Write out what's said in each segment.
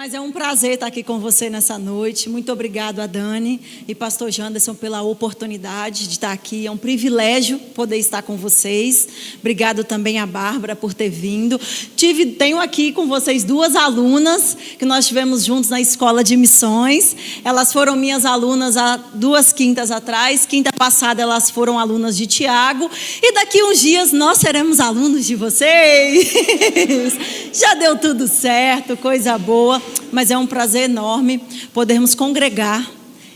Mas é um prazer estar aqui com você nessa noite. Muito obrigado a Dani e pastor Janderson pela oportunidade de estar aqui. É um privilégio poder estar com vocês. Obrigado também a Bárbara por ter vindo. Tenho aqui com vocês duas alunas que nós tivemos juntos na escola de missões. Elas foram minhas alunas há 2 quintas atrás. Quinta passada elas foram alunas de Tiago. E daqui uns dias nós seremos alunos de vocês. Já deu tudo certo, coisa boa. Mas é um prazer enorme podermos congregar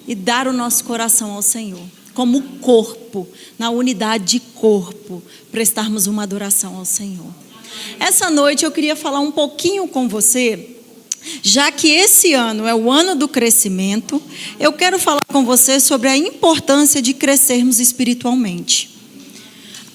e dar o nosso coração ao Senhor, como corpo, na unidade de corpo, prestarmos uma adoração ao Senhor. Essa noite eu queria falar um pouquinho com você, já que esse ano é o ano do crescimento, eu quero falar com você sobre a importância de crescermos espiritualmente.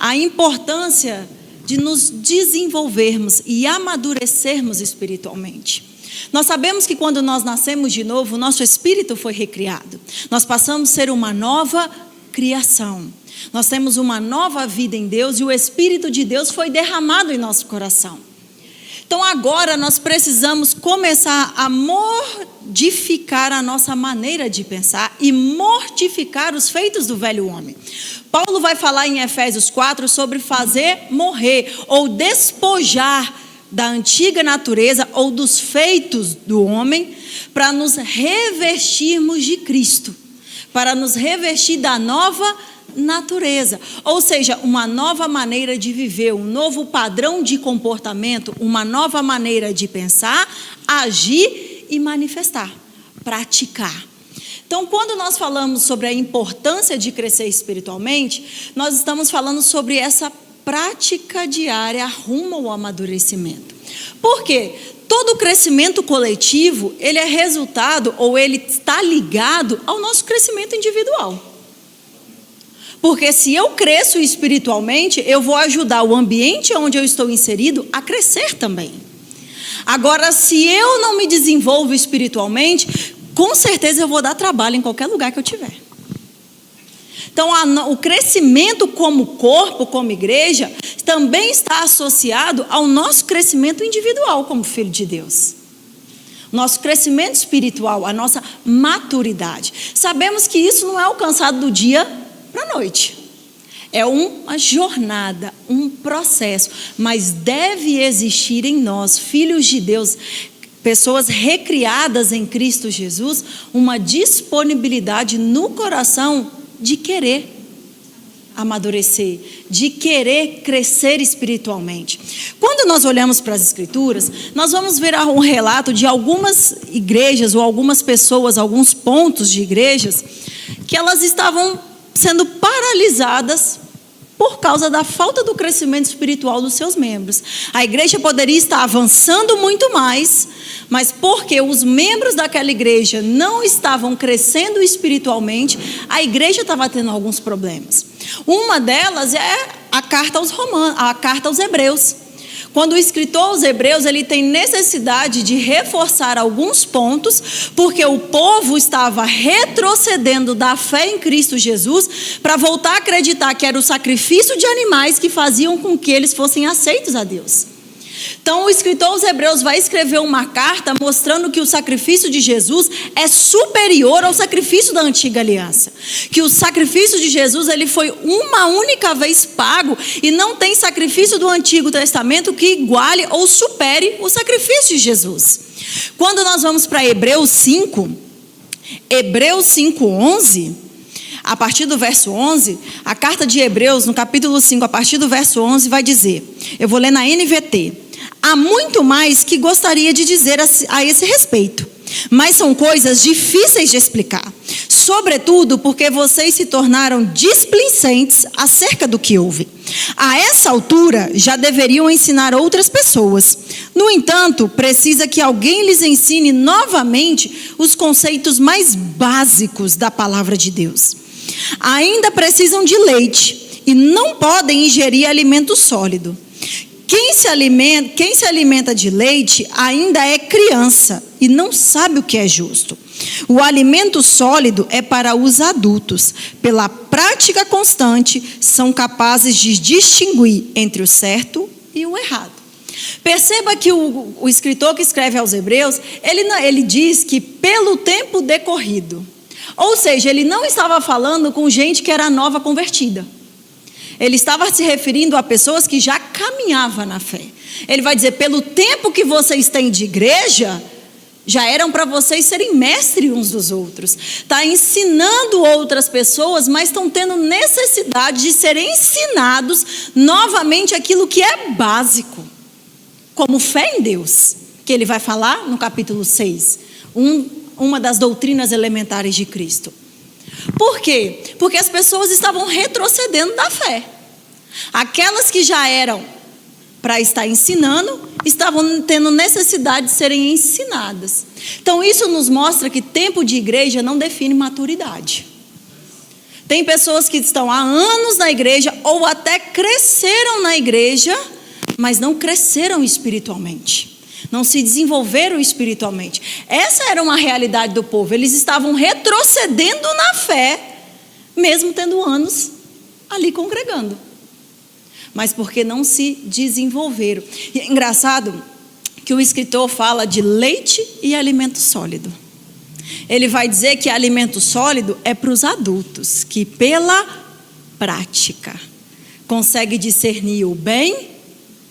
A importância de nos desenvolvermos e amadurecermos espiritualmente. Nós sabemos que quando nós nascemos de novo, o nosso espírito foi recriado. Nós passamos a ser uma nova criação. Nós temos uma nova vida em Deus e o Espírito de Deus foi derramado em nosso coração. Então agora nós precisamos começar a modificar a nossa maneira de pensar e mortificar os feitos do velho homem. Paulo vai falar em Efésios 4 sobre fazer morrer ou despojar da antiga natureza ou dos feitos do homem, para nos revestirmos de Cristo, para nos revestir da nova natureza, ou seja, uma nova maneira de viver, um novo padrão de comportamento, uma nova maneira de pensar, agir e manifestar, praticar. Então, quando nós falamos sobre a importância de crescer espiritualmente, nós estamos falando sobre essa prática diária rumo ao amadurecimento. Por quê? Todo crescimento coletivo, ele é resultado ou ele está ligado ao nosso crescimento individual. Porque se eu cresço espiritualmente, eu vou ajudar o ambiente onde eu estou inserido a crescer também. Agora, se eu não me desenvolvo espiritualmente, com certeza eu vou dar trabalho em qualquer lugar que eu tiver. Então, o crescimento como corpo, como igreja, também está associado ao nosso crescimento individual como filho de Deus. Nosso crescimento espiritual, a nossa maturidade. Sabemos que isso não é alcançado do dia para a noite. É uma jornada, um processo, mas deve existir em nós, filhos de Deus, pessoas recriadas em Cristo Jesus, uma disponibilidade no coração de querer amadurecer, de querer crescer espiritualmente. Quando nós olhamos para as Escrituras, nós vamos ver um relato de algumas igrejas ou algumas pessoas, alguns pontos de igrejas, que elas estavam sendo paralisadas por causa da falta do crescimento espiritual dos seus membros. A igreja poderia estar avançando muito mais, mas porque os membros daquela igreja não estavam crescendo espiritualmente, a igreja estava tendo alguns problemas. Uma delas é a carta aos Hebreus. Quando o escritor aos Hebreus, ele tem necessidade de reforçar alguns pontos, porque o povo estava retrocedendo da fé em Cristo Jesus para voltar a acreditar que era o sacrifício de animais que faziam com que eles fossem aceitos a Deus. Então, o escritor aos Hebreus vai escrever uma carta mostrando que o sacrifício de Jesus é superior ao sacrifício da antiga aliança. Que o sacrifício de Jesus ele foi uma única vez pago e não tem sacrifício do Antigo Testamento que iguale ou supere o sacrifício de Jesus. Quando nós vamos para Hebreus 5:11, a partir do verso 11, a carta de Hebreus, no capítulo 5, a partir do verso 11, vai dizer, eu vou ler na NVT, há muito mais que gostaria de dizer a esse respeito, mas são coisas difíceis de explicar, sobretudo porque vocês se tornaram displicentes acerca do que houve. A essa altura, já deveriam ensinar outras pessoas. No entanto, precisa que alguém lhes ensine novamente os conceitos mais básicos da palavra de Deus. Ainda precisam de leite e não podem ingerir alimento sólido. Quem se alimenta de leite ainda é criança e não sabe o que é justo. O alimento sólido é para os adultos. Pela prática constante, são capazes de distinguir entre o certo e o errado. Perceba que o escritor que escreve aos Hebreus, ele diz que pelo tempo decorrido. Ou seja, ele não estava falando com gente que era nova convertida. Ele estava se referindo a pessoas que já caminhavam na fé. Ele vai dizer, pelo tempo que vocês têm de igreja, já eram para vocês serem mestres uns dos outros. Está ensinando outras pessoas, mas estão tendo necessidade de serem ensinados novamente aquilo que é básico. Como fé em Deus, que ele vai falar no capítulo 6. Uma das doutrinas elementares de Cristo. Por quê? Porque as pessoas estavam retrocedendo da fé. Aquelas que já eram para estar ensinando, estavam tendo necessidade de serem ensinadas. Então isso nos mostra que tempo de igreja não define maturidade. Tem pessoas que estão há anos na igreja ou até cresceram na igreja, mas não cresceram espiritualmente. Não se desenvolveram espiritualmente. Essa era uma realidade do povo. Eles estavam retrocedendo na fé, mesmo tendo anos ali congregando. Mas porque não se desenvolveram. E é engraçado que o escritor fala de leite e alimento sólido. Ele vai dizer que alimento sólido é para os adultos, que pela prática consegue discernir o bem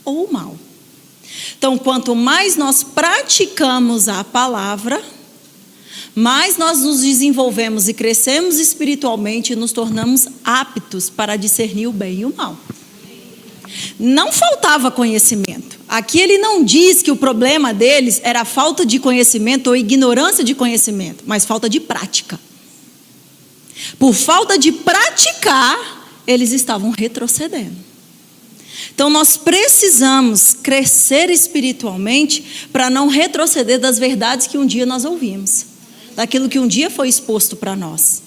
ou o mal. Então, quanto mais nós praticamos a palavra, mais nós nos desenvolvemos e crescemos espiritualmente e nos tornamos aptos para discernir o bem e o mal. Não faltava conhecimento. Aqui ele não diz que o problema deles era falta de conhecimento ou ignorância de conhecimento, mas falta de prática. Por falta de praticar, eles estavam retrocedendo. Então nós precisamos crescer espiritualmente para não retroceder das verdades que um dia nós ouvimos, daquilo que um dia foi exposto para nós,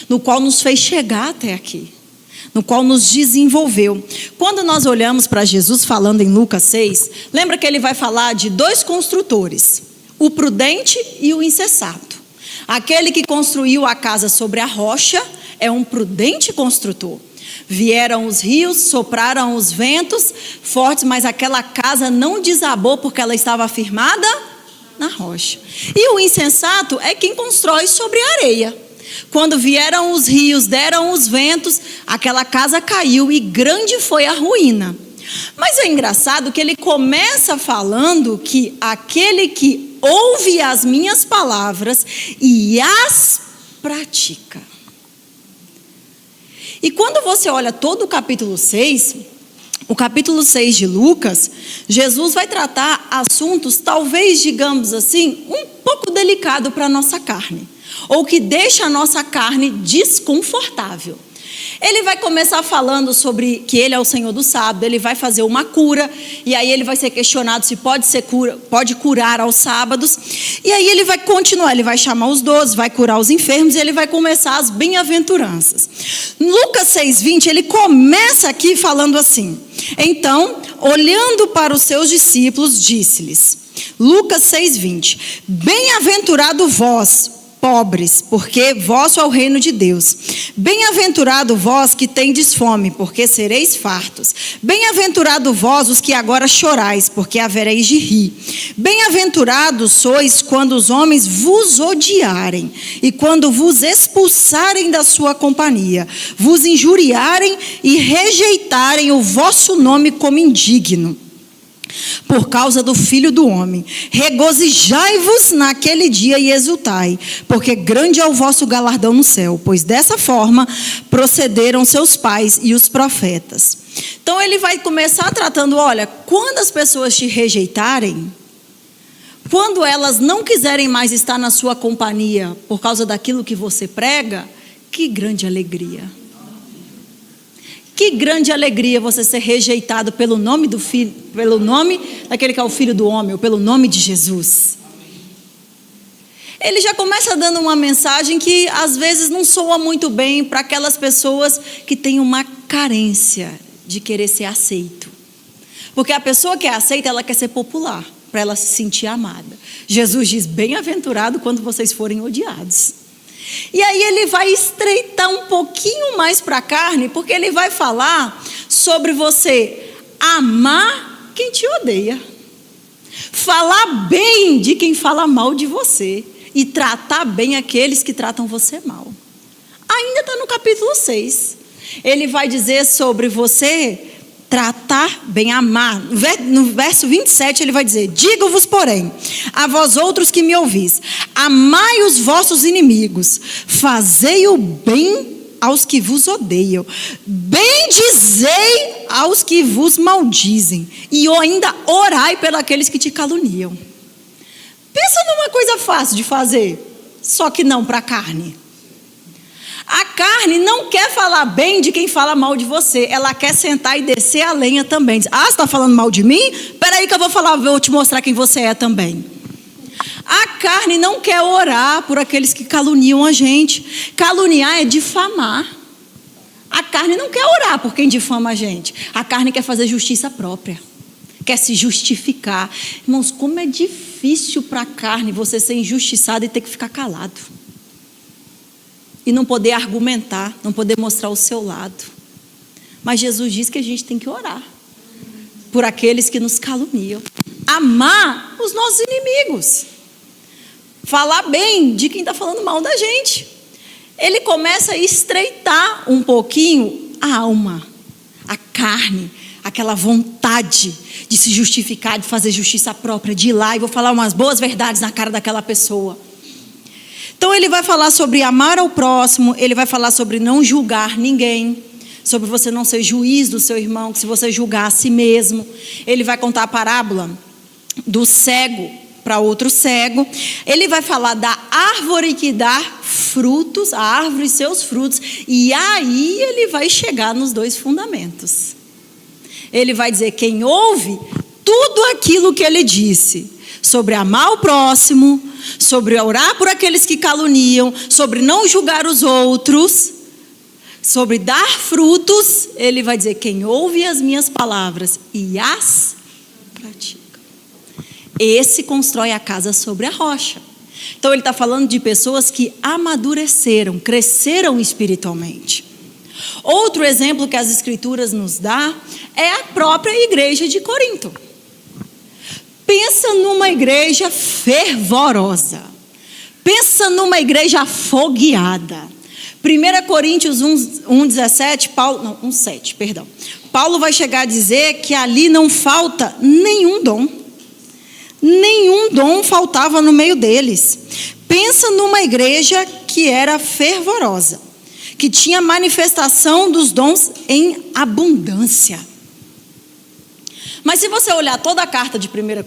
no qual nos fez chegar até aqui, no qual nos desenvolveu. Quando nós olhamos para Jesus falando em Lucas 6, lembra que ele vai falar de dois construtores, o prudente e o insensato. Aquele que construiu a casa sobre a rocha é um prudente construtor. Vieram os rios, sopraram os ventos fortes, mas aquela casa não desabou porque ela estava firmada na rocha. E o insensato é quem constrói sobre a areia. Quando vieram os rios, deram os ventos, aquela casa caiu e grande foi a ruína. Mas é engraçado que ele começa falando que aquele que ouve as minhas palavras e as pratica. E quando você olha todo o capítulo 6 de Lucas, Jesus vai tratar assuntos, talvez, digamos assim, um pouco delicado para a nossa carne, ou que deixa a nossa carne desconfortável. Ele vai começar falando sobre que ele é o Senhor do sábado, ele vai fazer uma cura, e aí ele vai ser questionado se pode curar aos sábados, e aí ele vai continuar, ele vai chamar os 12, vai curar os enfermos, e ele vai começar as bem-aventuranças. Lucas 6:20, ele começa aqui falando assim: então, olhando para os seus discípulos, disse-lhes, Lucas 6:20, bem-aventurado vós, pobres, porque vosso é o reino de Deus. Bem-aventurado vós que tendes fome, porque sereis fartos. Bem-aventurado vós os que agora chorais, porque havereis de rir. Bem-aventurados sois quando os homens vos odiarem, e quando vos expulsarem da sua companhia, vos injuriarem e rejeitarem o vosso nome como indigno. Por causa do Filho do Homem, regozijai-vos naquele dia e exultai, porque grande é o vosso galardão no céu, pois dessa forma procederam seus pais e os profetas. Então ele vai começar tratando, olha, quando as pessoas te rejeitarem, quando elas não quiserem mais estar na sua companhia por causa daquilo que você prega, que grande alegria. Que grande alegria você ser rejeitado pelo nome do filho, pelo nome daquele que é o Filho do Homem, ou pelo nome de Jesus. Ele já começa dando uma mensagem que às vezes não soa muito bem para aquelas pessoas que têm uma carência de querer ser aceito. Porque a pessoa que é aceita, ela quer ser popular, para ela se sentir amada. Jesus diz, bem-aventurado quando vocês forem odiados. E aí ele vai estreitar um pouquinho mais para a carne, porque ele vai falar sobre você amar quem te odeia. falar bem de quem fala mal de você e tratar bem aqueles que tratam você mal. Ainda está no capítulo 6. Ele vai dizer sobre você tratar bem, amar. No verso 27 ele vai dizer: digo-vos, porém, a vós outros que me ouvis, amai os vossos inimigos, fazei o bem aos que vos odeiam, bendizei aos que vos maldizem, e ainda orai pelos aqueles que te caluniam. Pensa numa coisa fácil de fazer, só que não para a carne. A carne não quer falar bem de quem fala mal de você. Ela quer sentar e descer a lenha também. Diz: você está falando mal de mim? Espera aí que eu vou te mostrar quem você é também. A carne não quer orar por aqueles que caluniam a gente. Caluniar é difamar. A carne não quer orar por quem difama a gente. A carne quer fazer justiça própria. Quer se justificar. Irmãos, como é difícil para a carne você ser injustiçado e ter que ficar calado. E não poder argumentar, não poder mostrar o seu lado. Mas Jesus diz que a gente tem que orar por aqueles que nos caluniam. Amar os nossos inimigos. Falar bem de quem está falando mal da gente. Ele começa a estreitar um pouquinho a alma, a carne, aquela vontade de se justificar, de fazer justiça própria, de ir lá e vou falar umas boas verdades na cara daquela pessoa. Então ele vai falar sobre amar ao próximo, ele vai falar sobre não julgar ninguém, sobre você não ser juiz do seu irmão, que se você julgar a si mesmo. Ele vai contar a parábola do cego para outro cego. Ele vai falar da árvore que dá frutos, a árvore e seus frutos, e aí ele vai chegar nos 2 fundamentos. Ele vai dizer: quem ouve tudo aquilo que ele disse, sobre amar o próximo, sobre orar por aqueles que caluniam, sobre não julgar os outros, sobre dar frutos, ele vai dizer: quem ouve as minhas palavras e as pratica, esse constrói a casa sobre a rocha. Então ele está falando de pessoas que amadureceram, cresceram espiritualmente. Outro exemplo que as Escrituras nos dá é a própria igreja de Corinto. Pensa numa igreja fervorosa. Pensa numa igreja afogueada. 1 Coríntios 1:17, 1:7, perdão. Paulo vai chegar a dizer que ali não falta nenhum dom. Nenhum dom faltava no meio deles. Pensa numa igreja que era fervorosa, que tinha manifestação dos dons em abundância. Mas se você olhar toda a carta de 1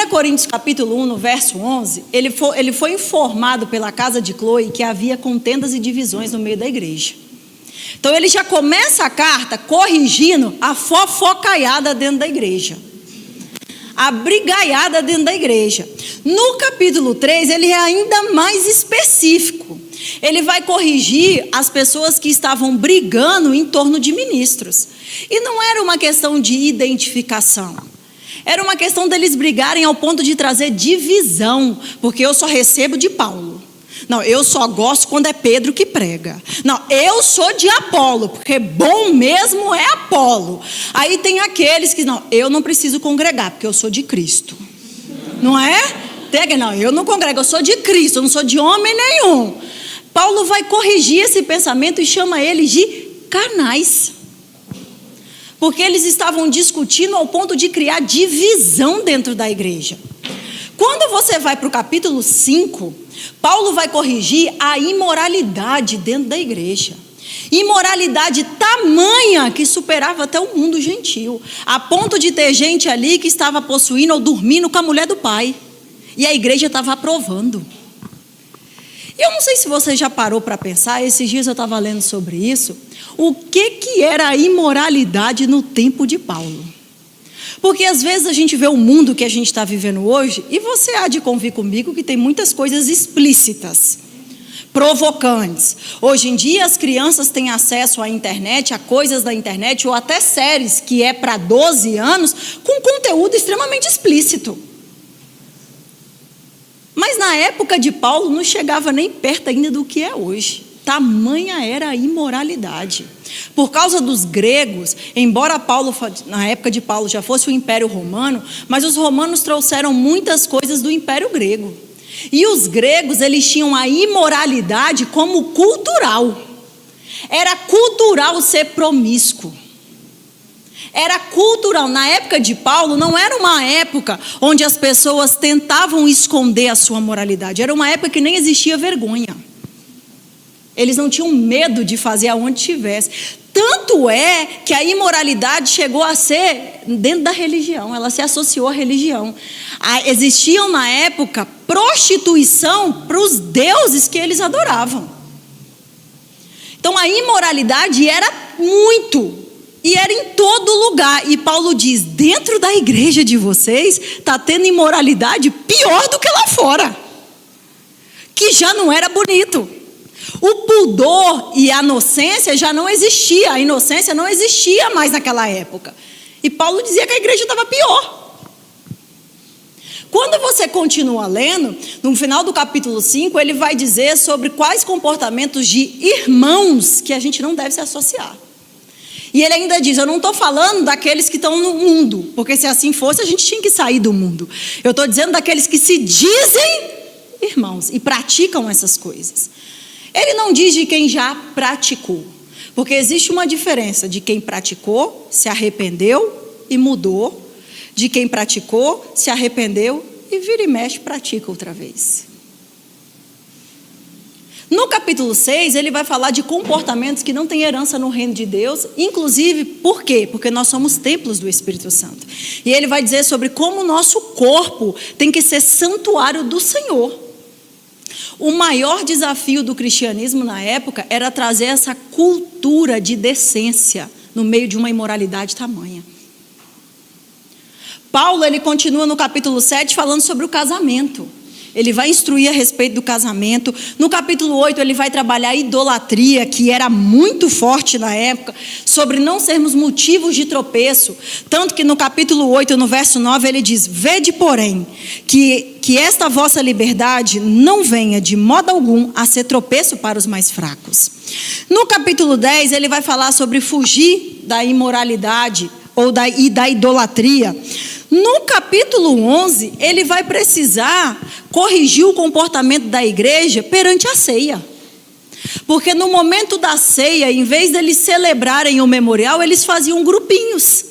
Coríntios capítulo 1, no verso 11, ele foi informado pela casa de Cloe que havia contendas e divisões no meio da igreja. Então ele já começa a carta corrigindo a fofocaiada dentro da igreja. A brigaiada dentro da igreja. No capítulo 3, ele é ainda mais específico. Ele vai corrigir as pessoas que estavam brigando em torno de ministros. E não era uma questão de identificação. Era uma questão deles brigarem ao ponto de trazer divisão. Porque eu só recebo de Paulo. Não, eu só gosto quando é Pedro que prega. Não, eu sou de Apolo, porque bom mesmo é Apolo. Aí tem aqueles que, não, eu não preciso congregar, porque eu sou de Cristo. Não é? Não, eu não congrego, eu sou de Cristo, eu não sou de homem nenhum. Paulo vai corrigir esse pensamento e chama eles de carnais. Porque eles estavam discutindo ao ponto de criar divisão dentro da igreja. Quando você vai para o capítulo 5, Paulo vai corrigir a imoralidade dentro da igreja. Imoralidade tamanha que superava até o mundo gentil, a ponto de ter gente ali que estava possuindo ou dormindo com a mulher do pai. E a igreja estava aprovando. Eu não sei se você já parou para pensar, esses dias eu estava lendo sobre isso, o que era a imoralidade no tempo de Paulo. Porque às vezes a gente vê o mundo que a gente está vivendo hoje, e você há de convir comigo que tem muitas coisas explícitas, provocantes. Hoje em dia as crianças têm acesso à internet, a coisas da internet, ou até séries que é para 12 anos, com conteúdo extremamente explícito. Mas na época de Paulo não chegava nem perto ainda do que é hoje. Tamanha era a imoralidade. Por causa dos gregos, embora Paulo, na época de Paulo já fosse o Império Romano, mas os romanos trouxeram muitas coisas do Império Grego. E os gregos, eles tinham a imoralidade como cultural. Era cultural ser promíscuo. Era cultural. Na época de Paulo, não era uma época onde as pessoas tentavam esconder a sua moralidade. Era uma época que nem existia vergonha. Eles não tinham medo de fazer aonde estivesse. Tanto é que a imoralidade chegou a ser dentro da religião. Ela se associou à religião. Existiam na época prostituição para os deuses que eles adoravam. Então a imoralidade era muito. E era em todo lugar. E Paulo diz, dentro da igreja de vocês está tendo imoralidade pior do que lá fora. Que já não era bonito. O pudor e a inocência já não existia. A inocência não existia mais naquela época. E Paulo dizia que a igreja estava pior. Quando você continua lendo, no final do capítulo 5, ele vai dizer sobre quais comportamentos de irmãos que a gente não deve se associar. E ele ainda diz, eu não estou falando daqueles que estão no mundo, porque se assim fosse a gente tinha que sair do mundo. Eu estou dizendo daqueles que se dizem irmãos e praticam essas coisas. Ele não diz de quem já praticou, porque existe uma diferença de quem praticou, se arrependeu e mudou, de quem praticou, se arrependeu e vira e mexe pratica outra vez. No capítulo 6, ele vai falar de comportamentos que não têm herança no reino de Deus, inclusive, por quê? Porque nós somos templos do Espírito Santo. E ele vai dizer sobre como o nosso corpo tem que ser santuário do Senhor. O maior desafio do cristianismo na época era trazer essa cultura de decência no meio de uma imoralidade tamanha. Paulo, ele continua no capítulo 7 falando sobre o casamento. Ele vai instruir a respeito do casamento. No capítulo 8, ele vai trabalhar a idolatria, que era muito forte na época, sobre não sermos motivos de tropeço. Tanto que no capítulo 8, no verso 9, ele diz, vede, porém, que esta vossa liberdade não venha de modo algum a ser tropeço para os mais fracos. No capítulo 10, ele vai falar sobre fugir da imoralidade e da idolatria. No capítulo 11, ele vai precisar corrigir o comportamento da igreja perante a ceia. Porque no momento da ceia, em vez deles celebrarem o memorial, eles faziam grupinhos.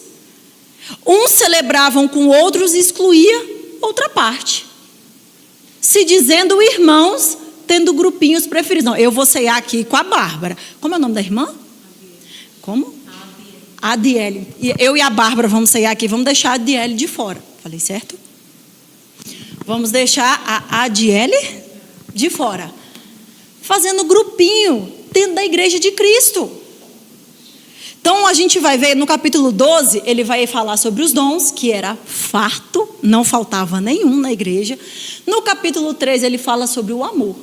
Uns celebravam com outros e excluía outra parte. Se dizendo irmãos, tendo grupinhos preferidos. Não, eu vou ceiar aqui com a Bárbara. Como é o nome da irmã? Como? A Adiele. Eu e a Bárbara vamos ceiar aqui, vamos deixar a Adiele de fora. Falei certo? Vamos deixar a Adiele de fora. Fazendo grupinho dentro da igreja de Cristo. Então a gente vai ver no capítulo 12, ele vai falar sobre os dons, que era farto, não faltava nenhum na igreja. No capítulo 13 ele fala sobre o amor,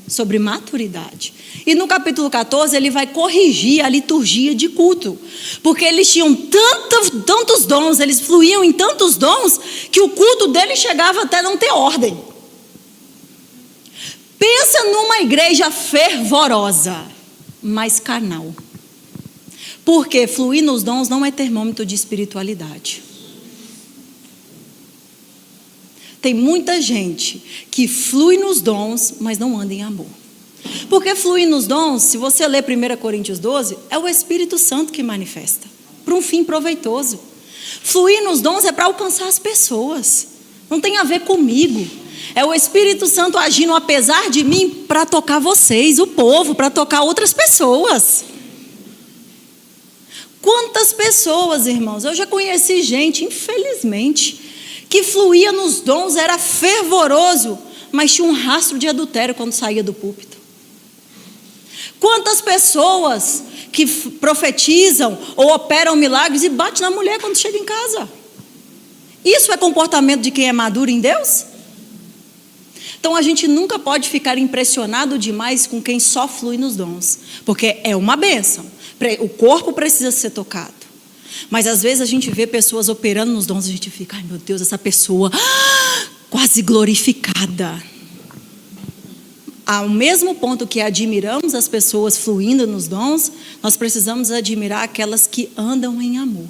sobre maturidade. E no capítulo 14 ele vai corrigir a liturgia de culto, porque eles tinham tantos dons, eles fluíam em tantos dons, que o culto deles chegava até não ter ordem. Pensa numa igreja fervorosa, mas carnal. Porque fluir nos dons não é termômetro de espiritualidade. Tem muita gente que flui nos dons, mas não anda em amor. Porque fluir nos dons, se você ler 1 Coríntios 12, é o Espírito Santo que manifesta, para um fim proveitoso. Fluir nos dons é para alcançar as pessoas, não tem a ver comigo. É o Espírito Santo agindo apesar de mim para tocar vocês, o povo, para tocar outras pessoas. Quantas pessoas, irmãos, eu já conheci gente, infelizmente, que fluía nos dons, era fervoroso, mas tinha um rastro de adultério quando saía do púlpito. Quantas pessoas que profetizam ou operam milagres e batem na mulher quando chega em casa? Isso é comportamento de quem é maduro em Deus? Então a gente nunca pode ficar impressionado demais com quem só flui nos dons, porque é uma bênção, o corpo precisa ser tocado. Mas às vezes a gente vê pessoas operando nos dons e a gente fica, ai meu Deus, essa pessoa quase glorificada. ao mesmo ponto que admiramos as pessoas fluindo nos dons, nós precisamos admirar aquelas que andam em amor.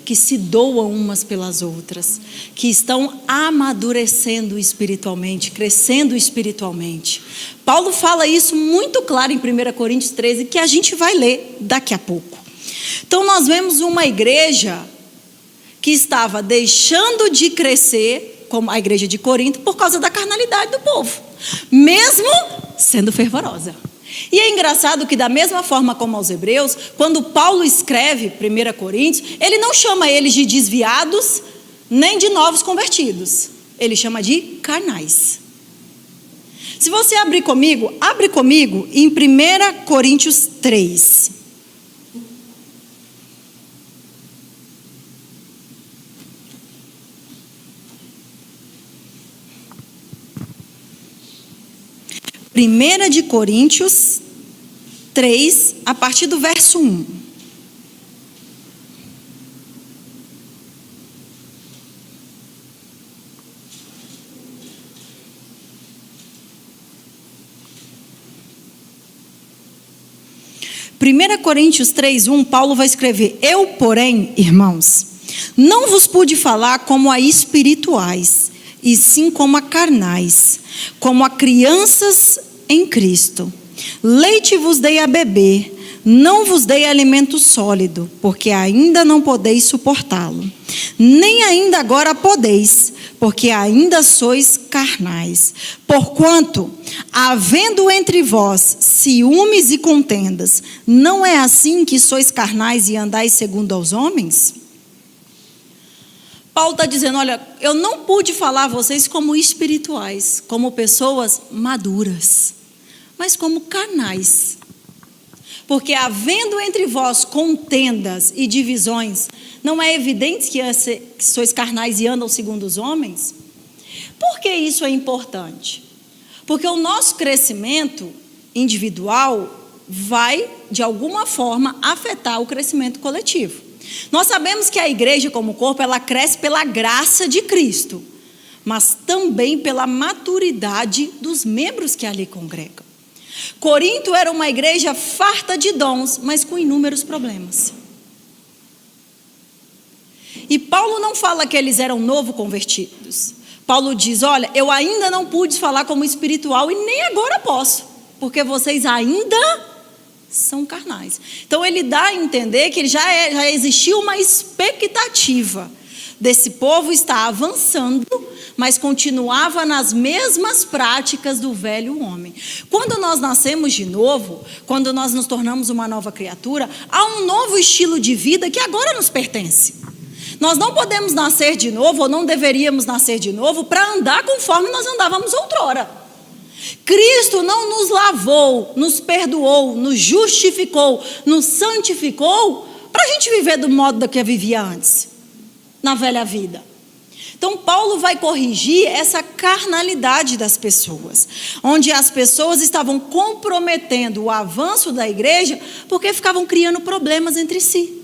Que se doam umas pelas outras, que estão amadurecendo espiritualmente, crescendo espiritualmente. Paulo fala isso muito claro em 1 Coríntios 13, que a gente vai ler daqui a pouco. Então nós vemos uma igreja que estava deixando de crescer, como a igreja de Corinto, por causa da carnalidade do povo, mesmo sendo fervorosa. E é engraçado que da mesma forma como aos hebreus, quando Paulo escreve 1 Coríntios, ele não chama eles de desviados, nem de novos convertidos. Ele chama de carnais. Se você abre comigo em 1 Coríntios 3. Primeira de Coríntios 3, a partir do verso 1. Primeira Coríntios 3, 1, Paulo vai escrever: Eu, porém, irmãos, não vos pude falar como a espirituais, e sim como a carnais, como a crianças em Cristo. Leite vos dei a beber, não vos dei alimento sólido, porque ainda não podeis suportá-lo. Nem ainda agora podeis, porque ainda sois carnais. Porquanto, havendo entre vós ciúmes e contendas, não é assim que sois carnais e andais segundo aos homens? Paulo está dizendo, olha, eu não pude falar a vocês como espirituais, como pessoas maduras, mas como carnais. Porque havendo entre vós contendas e divisões, não é evidente que sois carnais e andam segundo os homens? Por que isso é importante? Porque o nosso crescimento individual vai, de alguma forma, afetar o crescimento coletivo. Nós sabemos que a igreja como corpo, ela cresce pela graça de Cristo, mas também pela maturidade dos membros que ali congregam. Corinto era uma igreja farta de dons, mas com inúmeros problemas. E Paulo não fala que eles eram novo convertidos. Paulo diz, olha, eu ainda não pude falar como espiritual e nem agora posso, porque vocês ainda são carnais. Então ele dá a entender que já existiu uma expectativa desse povo estar avançando, mas continuava nas mesmas práticas do velho homem. Quando nós nascemos de novo, quando nós nos tornamos uma nova criatura, há um novo estilo de vida que agora nos pertence. Nós não podemos nascer de novo, ou não deveríamos nascer de novo, para andar conforme nós andávamos outrora. Cristo não nos lavou, nos perdoou, nos justificou, nos santificou, para a gente viver do modo que vivia antes, na velha vida. Então Paulo vai corrigir essa carnalidade das pessoas, onde as pessoas estavam comprometendo o avanço da igreja, porque ficavam criando problemas entre si,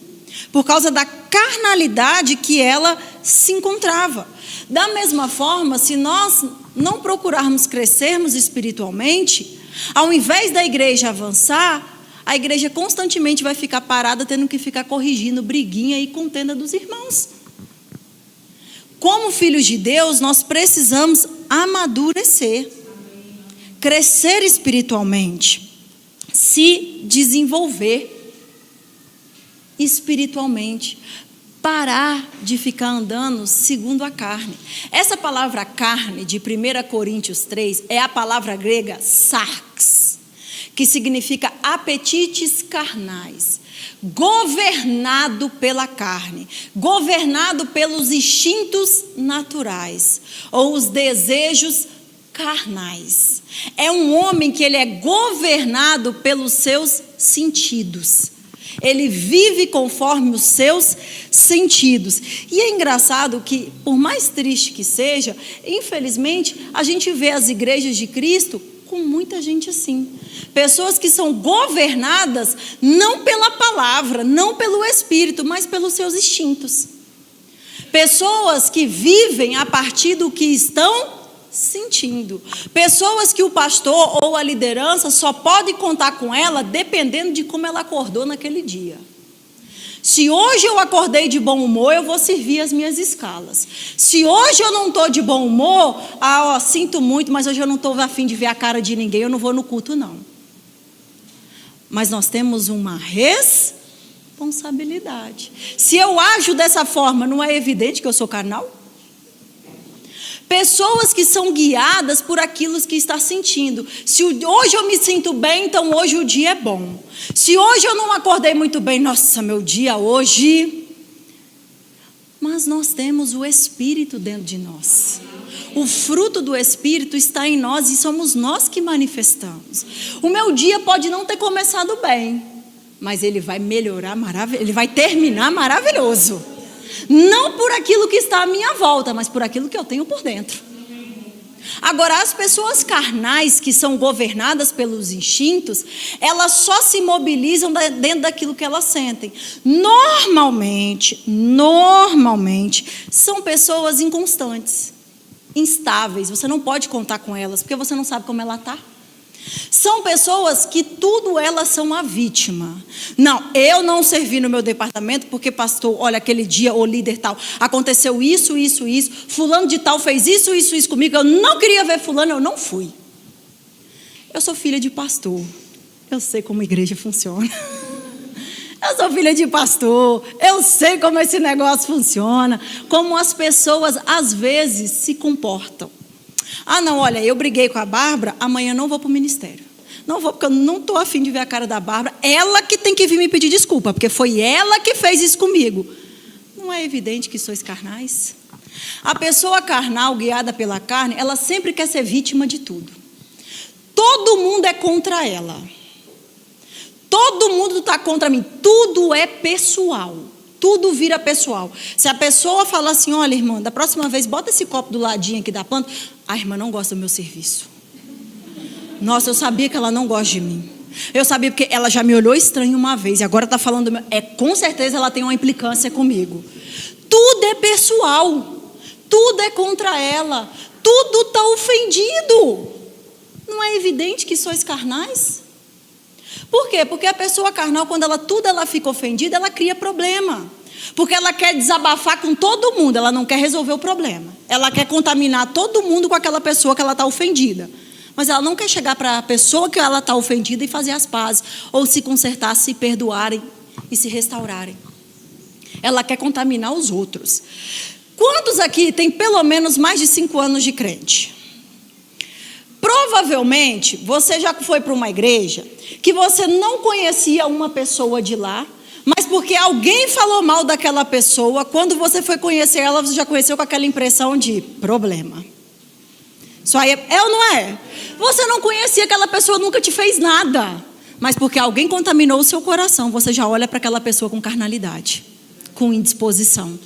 por causa da carnalidade que ela se encontrava. Da mesma forma, se nós não procurarmos crescermos espiritualmente, ao invés da igreja avançar, a igreja constantemente vai ficar parada, tendo que ficar corrigindo briguinha e contenda dos irmãos. Como filhos de Deus, nós precisamos amadurecer, crescer espiritualmente, se desenvolver espiritualmente, parar de ficar andando segundo a carne. Essa palavra carne de 1 Coríntios 3 é a palavra grega sarx, que significa apetites carnais, governado pela carne, governado pelos instintos naturais, ou os desejos carnais. É um homem que ele é governado pelos seus sentidos. Ele vive conforme os seus sentidos. E é engraçado que, por mais triste que seja, infelizmente, a gente vê as igrejas de Cristo com muita gente assim. Pessoas que são governadas não pela palavra, não pelo Espírito, mas pelos seus instintos. Pessoas que vivem a partir do que estão sentindo. Pessoas que o pastor ou a liderança só pode contar com ela dependendo de como ela acordou naquele dia. Se hoje eu acordei de bom humor, eu vou servir as minhas escalas. Se hoje eu não estou de bom humor, sinto muito, mas hoje eu não estou a fim de ver a cara de ninguém, eu não vou no culto não. Mas nós temos uma responsabilidade. Se eu ajo dessa forma, não é evidente que eu sou carnal? Pessoas que são guiadas por aquilo que está sentindo. Se hoje eu me sinto bem, então hoje o dia é bom. Se hoje eu não acordei muito bem, nossa, meu dia hoje... Mas nós temos o Espírito dentro de nós. O fruto do Espírito está em nós e somos nós que manifestamos. O meu dia pode não ter começado bem, mas ele vai melhorar, ele vai terminar maravilhoso. Não por aquilo que está à minha volta, mas por aquilo que eu tenho por dentro. Agora, as pessoas carnais que são governadas pelos instintos, elas só se mobilizam dentro daquilo que elas sentem. Normalmente, são pessoas inconstantes, instáveis. Você não pode contar com elas, porque você não sabe como ela está. São pessoas que tudo elas são a vítima. Não, eu não servi no meu departamento porque pastor, olha, aquele dia o líder tal, aconteceu isso, fulano de tal fez isso comigo, eu não queria ver fulano, eu não fui. Eu sou filha de pastor, eu sei como a igreja funciona. Eu sou filha de pastor, eu sei como esse negócio funciona, como as pessoas às vezes se comportam. Não, olha, eu briguei com a Bárbara, amanhã não vou para o ministério. Não vou, porque eu não estou afim de ver a cara da Bárbara. Ela que tem que vir me pedir desculpa, porque foi ela que fez isso comigo. Não é evidente que sois carnais? A pessoa carnal, guiada pela carne, ela sempre quer ser vítima de tudo. Todo mundo é contra ela. Todo mundo está contra mim. Tudo é pessoal. Tudo vira pessoal. Se a pessoa fala assim, olha, irmã, da próxima vez, bota esse copo do ladinho aqui da planta. A irmã não gosta do meu serviço. Nossa, eu sabia que ela não gosta de mim. Eu sabia porque ela já me olhou estranho uma vez e agora está falando, com certeza ela tem uma implicância comigo. Tudo é pessoal. Tudo é contra ela. Tudo está ofendido. Não é evidente que sois carnais? Por quê? Porque a pessoa carnal, quando ela fica ofendida, ela cria problema. Porque ela quer desabafar com todo mundo, ela não quer resolver o problema. Ela quer contaminar todo mundo com aquela pessoa que ela está ofendida. Mas ela não quer chegar para a pessoa que ela está ofendida e fazer as pazes, ou se consertar, se perdoarem e se restaurarem. Ela quer contaminar os outros. Quantos aqui tem pelo menos mais de 5 anos de crente? Provavelmente, você já foi para uma igreja que você não conhecia uma pessoa de lá, mas porque alguém falou mal daquela pessoa, quando você foi conhecer ela, você já conheceu com aquela impressão de problema. Isso aí é ou não é? Você não conhecia aquela pessoa, nunca te fez nada, mas porque alguém contaminou o seu coração, você já olha para aquela pessoa com carnalidade, com indisposição.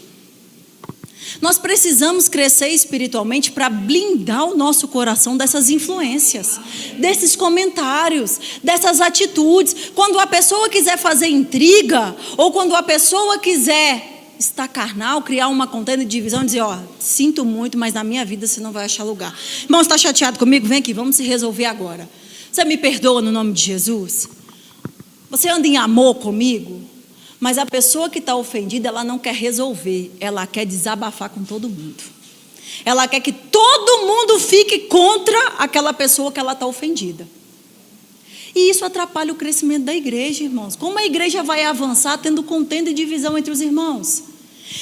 Nós precisamos crescer espiritualmente para blindar o nosso coração dessas influências, desses comentários, dessas atitudes. Quando a pessoa quiser fazer intriga, ou quando a pessoa quiser estar carnal, criar uma contenda de divisão, dizer, sinto muito, mas na minha vida você não vai achar lugar. Irmão, você está chateado comigo? Vem aqui, vamos se resolver agora. Você me perdoa no nome de Jesus? Você anda em amor comigo? Mas a pessoa que está ofendida, ela não quer resolver, ela quer desabafar com todo mundo. Ela quer que todo mundo fique contra aquela pessoa que ela está ofendida. E isso atrapalha o crescimento da igreja, irmãos. Como a igreja vai avançar tendo contenda e divisão entre os irmãos?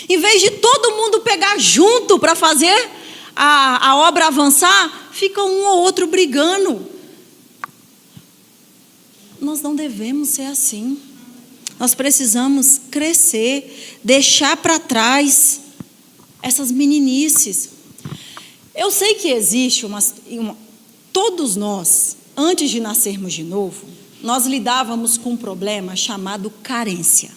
Em vez de todo mundo pegar junto para fazer a obra avançar, fica um ou outro brigando. Nós não devemos ser assim. Nós precisamos crescer, deixar para trás essas meninices. Eu sei que existe todos nós, antes de nascermos de novo, nós lidávamos com um problema chamado carência.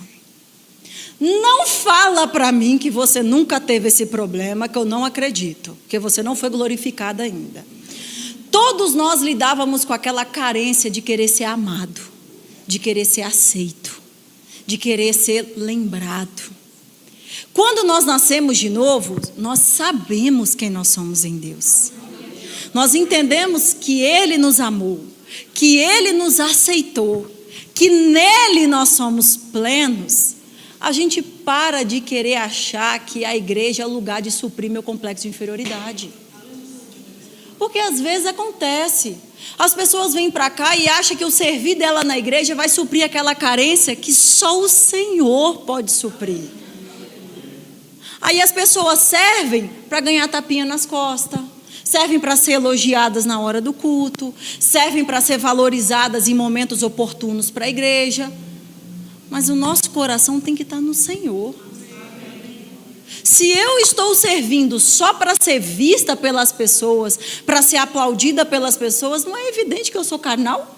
Não fala para mim que você nunca teve esse problema, que eu não acredito, porque você não foi glorificada ainda. Todos nós lidávamos com aquela carência de querer ser amado, de querer ser aceito, de querer ser lembrado. Quando nós nascemos de novo, nós sabemos quem nós somos em Deus. nós entendemos que Ele nos amou, que Ele nos aceitou, que nele nós somos plenos, a gente para de querer achar que a igreja é o lugar de suprir meu complexo de inferioridade. Porque às vezes acontece, as pessoas vêm para cá e acham que o servir dela na igreja vai suprir aquela carência que só o Senhor pode suprir. Aí as pessoas servem para ganhar tapinha nas costas, servem para ser elogiadas na hora do culto, servem para ser valorizadas em momentos oportunos para a igreja, mas o nosso coração tem que estar no Senhor. Se eu estou servindo só para ser vista pelas pessoas, para ser aplaudida pelas pessoas, não é evidente que eu sou carnal?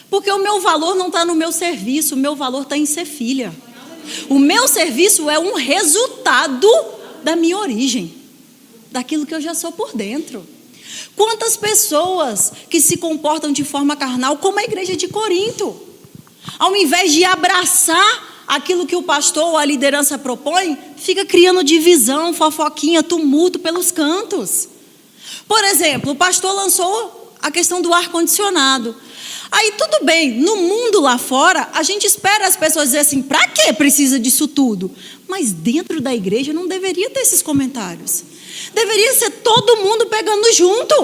Porque o meu valor não está no meu serviço, o meu valor está em ser filha. O meu serviço é um resultado da minha origem, daquilo que eu já sou por dentro. Quantas pessoas que se comportam de forma carnal, como a igreja de Corinto, ao invés de abraçar aquilo que o pastor ou a liderança propõe, fica criando divisão, fofoquinha, tumulto pelos cantos. Por exemplo, o pastor lançou a questão do ar-condicionado. Aí tudo bem, no mundo lá fora, a gente espera as pessoas dizer assim, para que precisa disso tudo? Mas dentro da igreja não deveria ter esses comentários. Deveria ser todo mundo pegando junto.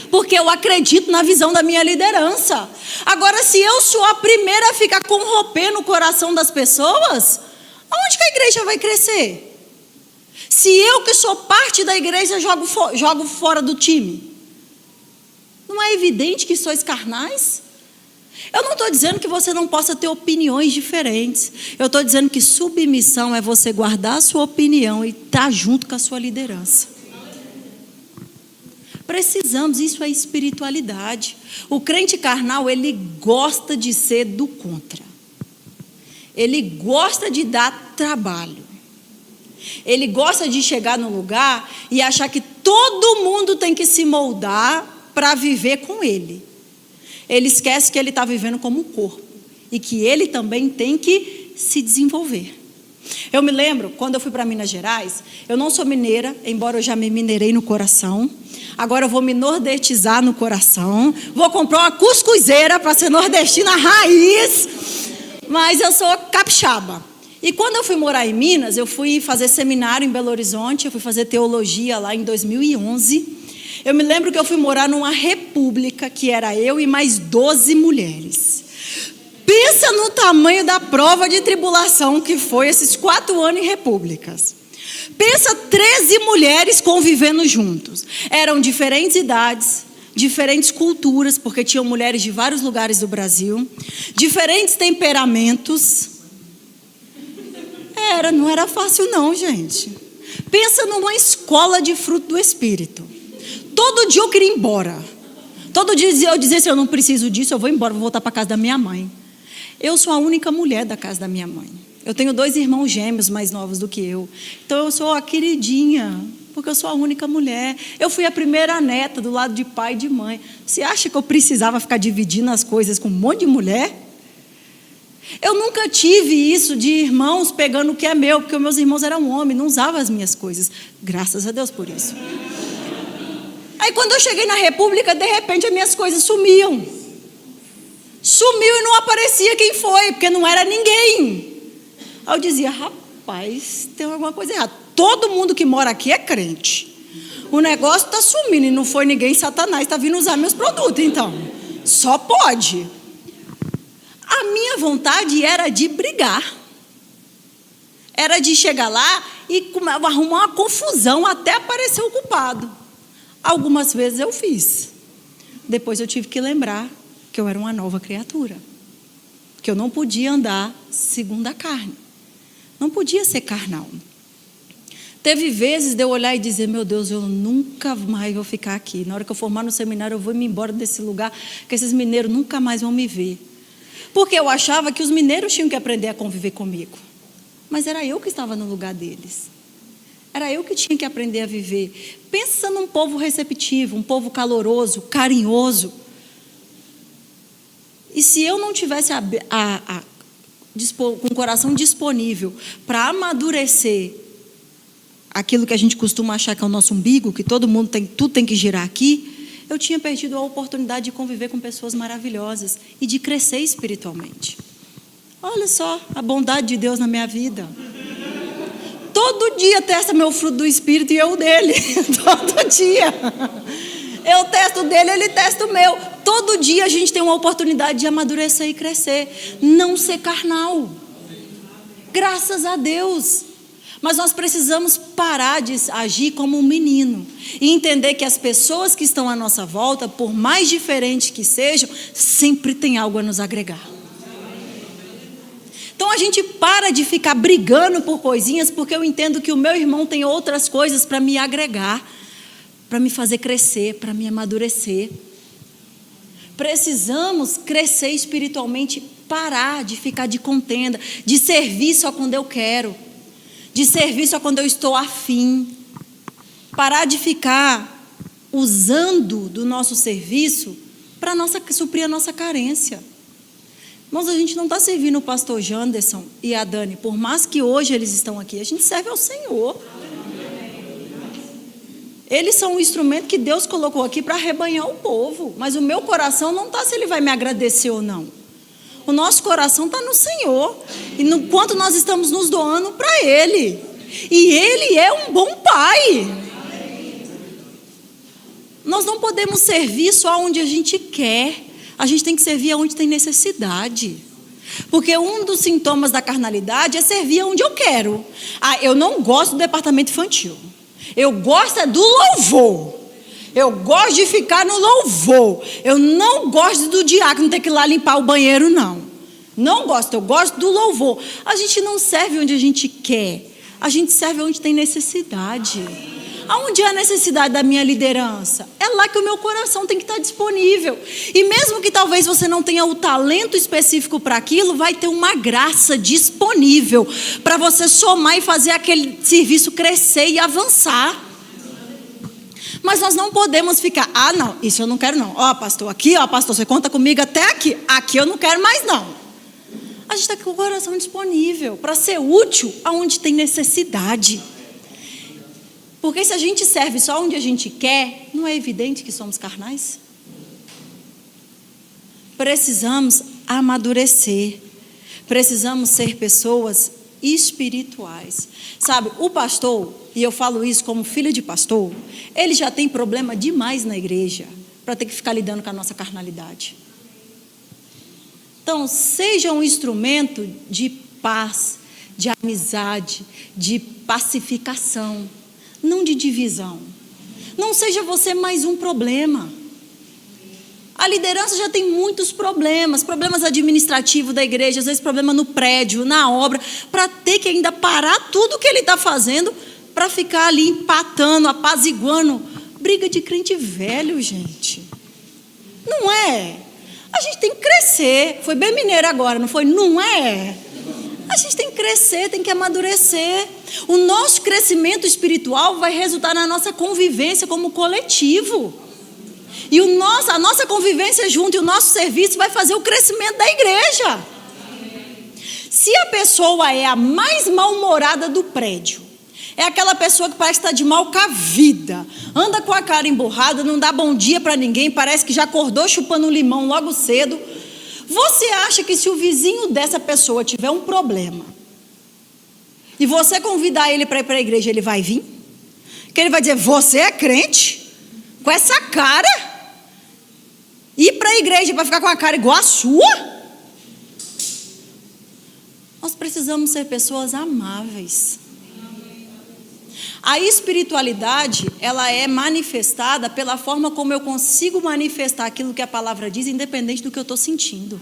Porque eu acredito na visão da minha liderança. Agora, se eu sou a primeira a ficar com romper no coração das pessoas, aonde que a igreja vai crescer? Se eu que sou parte da igreja jogo fora do time, não é evidente que sois carnais? Eu não estou dizendo que você não possa ter opiniões diferentes. Eu estou dizendo que submissão é você guardar a sua opinião e estar junto com a sua liderança. Precisamos, isso é espiritualidade. O crente carnal, ele gosta de ser do contra. Ele gosta de dar trabalho. Ele gosta de chegar no lugar e achar que todo mundo tem que se moldar para viver com ele. Ele esquece que ele está vivendo como um corpo e que ele também tem que se desenvolver. Eu me lembro, quando eu fui para Minas Gerais, eu não sou mineira, embora eu já me mineirei no coração. Agora eu vou me nordestizar no coração. Vou comprar uma cuscuzeira para ser nordestina raiz. Mas eu sou capixaba. E quando eu fui morar em Minas, eu fui fazer seminário em Belo Horizonte. Eu fui fazer teologia lá em 2011. Eu me lembro que eu fui morar numa república, que era eu e mais 12 mulheres. Pensa no tamanho da prova de tribulação que foi esses 4 anos em repúblicas. Pensa 13 mulheres convivendo juntos. Eram diferentes idades, diferentes culturas, porque tinham mulheres de vários lugares do Brasil, diferentes temperamentos. Não era fácil não, gente. Pensa numa escola de fruto do Espírito. Todo dia eu queria ir embora. Todo dia eu dizia assim, eu não preciso disso, eu vou embora, vou voltar para a casa da minha mãe. Eu sou a única mulher da casa da minha mãe. Eu tenho 2 irmãos gêmeos mais novos do que eu. Então eu sou a queridinha, porque eu sou a única mulher. Eu fui a primeira neta do lado de pai e de mãe. Você acha que eu precisava ficar dividindo as coisas com um monte de mulher? Eu nunca tive isso de irmãos pegando o que é meu, porque os meus irmãos eram homens, não usavam as minhas coisas. Graças a Deus por isso. Aí quando eu cheguei na república, de repente as minhas coisas sumiam. Sumiu e não aparecia quem foi, porque não era ninguém. Aí eu dizia, rapaz, tem alguma coisa errada. Todo mundo que mora aqui é crente. O negócio está sumindo e não foi ninguém, Satanás está vindo usar meus produtos, então. Só pode. A minha vontade era de brigar. Era de chegar lá e arrumar uma confusão até aparecer o culpado. Algumas vezes eu fiz. Depois eu tive que lembrar que eu era uma nova criatura. Que eu não podia andar segundo a carne. Não podia ser carnal. Teve vezes de eu olhar e dizer, meu Deus, eu nunca mais vou ficar aqui. Na hora que eu formar no seminário, eu vou me embora desse lugar, que esses mineiros nunca mais vão me ver. Porque eu achava que os mineiros tinham que aprender a conviver comigo. Mas era eu que estava no lugar deles. Era eu que tinha que aprender a viver. Pensa num povo receptivo, um povo caloroso, carinhoso. E se eu não tivesse com o coração disponível para amadurecer aquilo que a gente costuma achar que é o nosso umbigo, que todo mundo tem, tudo tem que girar aqui, eu tinha perdido a oportunidade de conviver com pessoas maravilhosas e de crescer espiritualmente. Olha só a bondade de Deus na minha vida. Todo dia testa meu fruto do Espírito e eu dele. Todo dia. Eu testo dele, ele testa o meu. Todo dia a gente tem uma oportunidade de amadurecer e crescer. Não ser carnal. Graças a Deus. Mas nós precisamos parar de agir como um menino. E entender que as pessoas que estão à nossa volta, por mais diferentes que sejam, sempre tem algo a nos agregar. Então a gente para de ficar brigando por coisinhas, porque eu entendo que o meu irmão tem outras coisas para me agregar, para me fazer crescer, para me amadurecer. Precisamos crescer espiritualmente, parar de ficar de contenda, de servir só quando eu quero, de servir só quando eu estou afim. Parar de ficar usando do nosso serviço para suprir a nossa carência. Irmãos, a gente não está servindo o pastor Janderson e a Dani, por mais que hoje eles estão aqui, a gente serve ao Senhor. Eles são um instrumento que Deus colocou aqui para arrebanhar o povo, mas o meu coração não está se ele vai me agradecer ou não. O nosso coração está no Senhor, e no quanto nós estamos nos doando para Ele, e Ele é um bom Pai. Nós não podemos servir só onde a gente quer. A gente tem que servir onde tem necessidade. Porque um dos sintomas da carnalidade é servir onde eu quero. Eu não gosto do departamento infantil. Eu gosto do louvor. Eu gosto de ficar no louvor. Eu não gosto do diácono ter que ir lá limpar o banheiro, não. Não gosto, eu gosto do louvor. A gente não serve onde a gente quer. A gente serve onde tem necessidade. Aonde é a necessidade da minha liderança? É lá que o meu coração tem que estar disponível. E mesmo que talvez você não tenha o talento específico para aquilo, vai ter uma graça disponível para você somar e fazer aquele serviço crescer e avançar. Mas nós não podemos ficar, não, isso eu não quero não. Pastor, aqui, pastor, você conta comigo até aqui. Aqui eu não quero mais não. A gente está com o coração disponível para ser útil aonde tem necessidade. Porque se a gente serve só onde a gente quer, não é evidente que somos carnais? Precisamos amadurecer. Precisamos ser pessoas espirituais. Sabe, o pastor, e eu falo isso como filha de pastor, ele já tem problema demais na igreja para ter que ficar lidando com a nossa carnalidade. Então, seja um instrumento de paz, de amizade, de pacificação, não de divisão. Não seja você mais um problema. A liderança já tem muitos problemas administrativos da igreja, às vezes problema no prédio, na obra, para ter que ainda parar tudo o que ele está fazendo para ficar ali empatando, apaziguando. Briga de crente velho, gente. Não é? A gente tem que crescer. Foi bem mineiro agora, não foi? Não é? A gente tem que crescer, tem que amadurecer. O nosso crescimento espiritual vai resultar na nossa convivência como coletivo. E a nossa convivência junto e o nosso serviço vai fazer o crescimento da igreja. Se a pessoa é a mais mal-humorada do prédio, é aquela pessoa que parece estar de mal com a vida, anda com a cara emburrada, não dá bom dia para ninguém, parece que já acordou chupando um limão logo cedo. Você acha que se o vizinho dessa pessoa tiver um problema e você convidar ele para ir para a igreja, ele vai vir? Que ele vai dizer, você é crente? Com essa cara? Ir para a igreja para ficar com a cara igual a sua? Nós precisamos ser pessoas amáveis. A espiritualidade, ela é manifestada pela forma como eu consigo manifestar aquilo que a palavra diz, independente do que eu estou sentindo.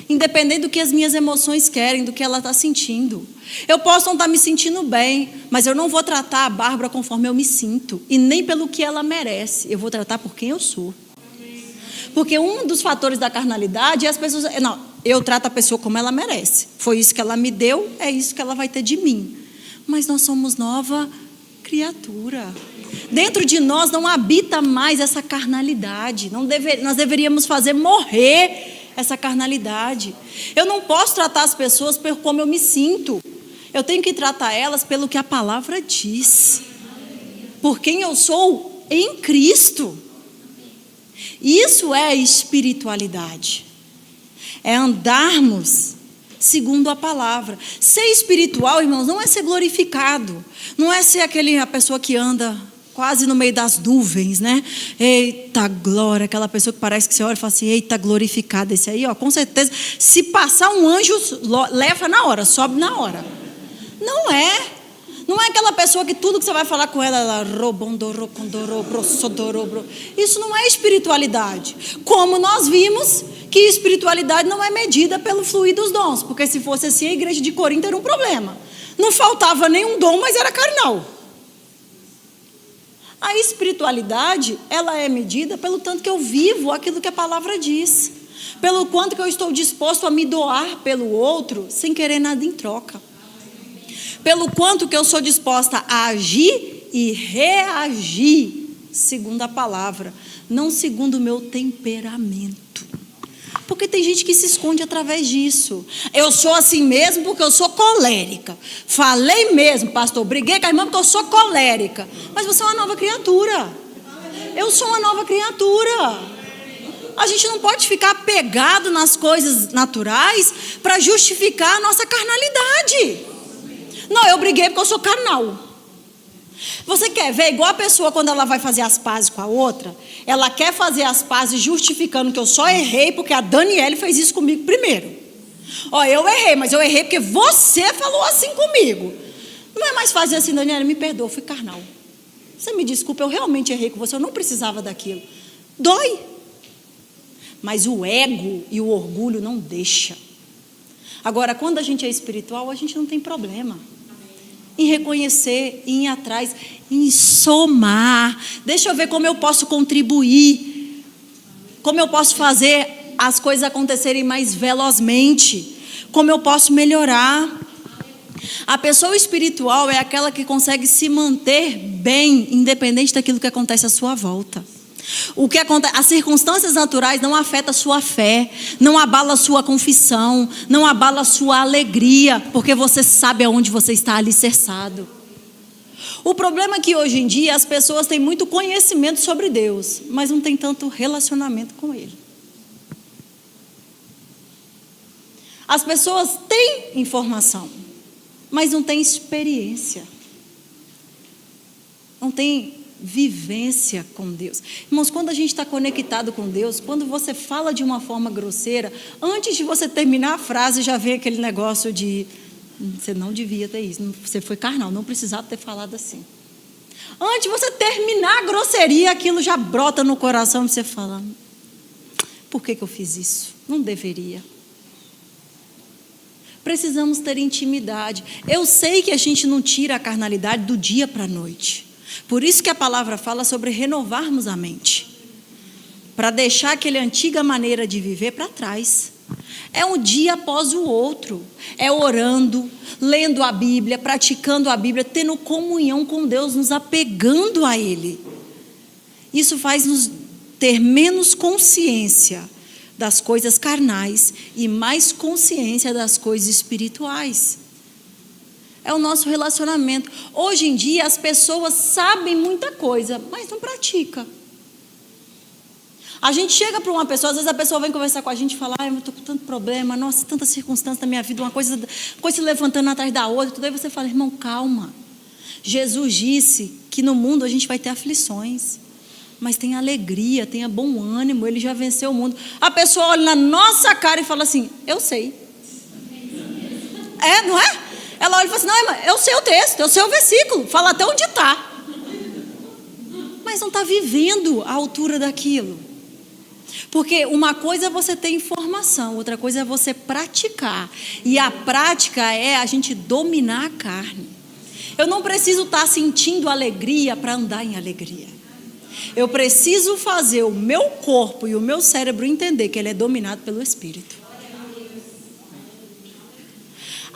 Independente do que as minhas emoções querem, do que ela está sentindo. Eu posso não estar me sentindo bem, mas eu não vou tratar a Bárbara conforme eu me sinto, e nem pelo que ela merece. Eu vou tratar por quem eu sou. Porque um dos fatores da carnalidade é as pessoas... Não, eu trato a pessoa como ela merece. Foi isso que ela me deu, é isso que ela vai ter de mim. Mas nós somos nova criatura. Dentro de nós não habita mais essa carnalidade. Nós deveríamos fazer morrer essa carnalidade. Eu não posso tratar as pessoas por como eu me sinto. Eu tenho que tratar elas pelo que a palavra diz. Por quem eu sou em Cristo. Isso é espiritualidade. É andarmos segundo a palavra. Ser espiritual, irmãos, não é ser glorificado. Não é ser a pessoa que anda quase no meio das nuvens, né? Eita glória, aquela pessoa que parece que você olha e fala assim, eita glorificado. Esse aí, ó, com certeza, se passar um anjo, leva na hora, sobe na hora. Não é. Não é aquela pessoa que tudo que você vai falar com ela, isso não é espiritualidade. Como nós vimos que espiritualidade não é medida pelo fluir dos dons, porque se fosse assim, a igreja de Corinto era um problema. Não faltava nenhum dom, mas era carnal. A espiritualidade, ela é medida pelo tanto que eu vivo aquilo que a palavra diz. Pelo quanto que eu estou disposto a me doar pelo outro, sem querer nada em troca. Pelo quanto que eu sou disposta a agir e reagir segundo a palavra, não segundo o meu temperamento. Porque tem gente que se esconde através disso. Eu sou assim mesmo porque eu sou colérica. Falei mesmo, pastor, briguei com a irmã porque eu sou colérica. Mas você é uma nova criatura. Eu sou uma nova criatura. A gente não pode ficar apegado nas coisas naturais para justificar a nossa carnalidade. Não, eu briguei porque eu sou carnal. Você quer ver igual a pessoa quando ela vai fazer as pazes com a outra? Ela quer fazer as pazes justificando que eu só errei porque a Daniele fez isso comigo primeiro. Ó, eu errei, mas eu errei porque você falou assim comigo. Não é mais fácil assim, Daniele, me perdoa, eu fui carnal. Você me desculpa, eu realmente errei com você, eu não precisava daquilo. Dói. Mas o ego e o orgulho não deixa. Agora, quando a gente é espiritual, a gente não tem problema em reconhecer, em ir atrás, em somar. Deixa eu ver como eu posso contribuir, como eu posso fazer as coisas acontecerem mais velozmente, como eu posso melhorar. A pessoa espiritual é aquela que consegue se manter bem, independente daquilo que acontece à sua volta. O que acontece, as circunstâncias naturais não afetam a sua fé, não abala a sua confissão, não abala a sua alegria, porque você sabe aonde você está alicerçado. O problema é que hoje em dia as pessoas têm muito conhecimento sobre Deus, mas não têm tanto relacionamento com Ele. As pessoas têm informação, mas não têm experiência, não têm vivência com Deus. Irmãos, quando a gente está conectado com Deus, quando você fala de uma forma grosseira, antes de você terminar a frase, já vem aquele negócio de você não devia ter isso, você foi carnal, não precisava ter falado assim. Antes de você terminar a grosseria, aquilo já brota no coração e você fala, por que eu fiz isso? Não deveria. Precisamos ter intimidade. Eu sei que a gente não tira a carnalidade do dia para a noite. Por isso que a palavra fala sobre renovarmos a mente, para deixar aquela antiga maneira de viver para trás. É um dia após o outro, é orando, lendo a Bíblia, praticando a Bíblia, tendo comunhão com Deus, nos apegando a Ele. Isso faz nos ter menos consciência das coisas carnais e mais consciência das coisas espirituais. É o nosso relacionamento. Hoje em dia as pessoas sabem muita coisa, mas não praticam. A gente chega para uma pessoa, às vezes a pessoa vem conversar com a gente e fala, eu estou com tanto problema, nossa, tanta circunstância na minha vida, uma coisa se levantando atrás da outra, tudo aí você fala, irmão, calma. Jesus disse que no mundo a gente vai ter aflições, mas tem alegria, tenha bom ânimo, Ele já venceu o mundo. A pessoa olha na nossa cara e fala assim, eu sei. Não é? Ela olha e fala assim, não, irmã, eu sei o texto, eu sei o versículo, fala até onde está. Mas não está vivendo a altura daquilo. Porque uma coisa é você ter informação, outra coisa é você praticar. E a prática é a gente dominar a carne. Eu não preciso estar sentindo alegria para andar em alegria. Eu preciso fazer o meu corpo e o meu cérebro entender que ele é dominado pelo Espírito.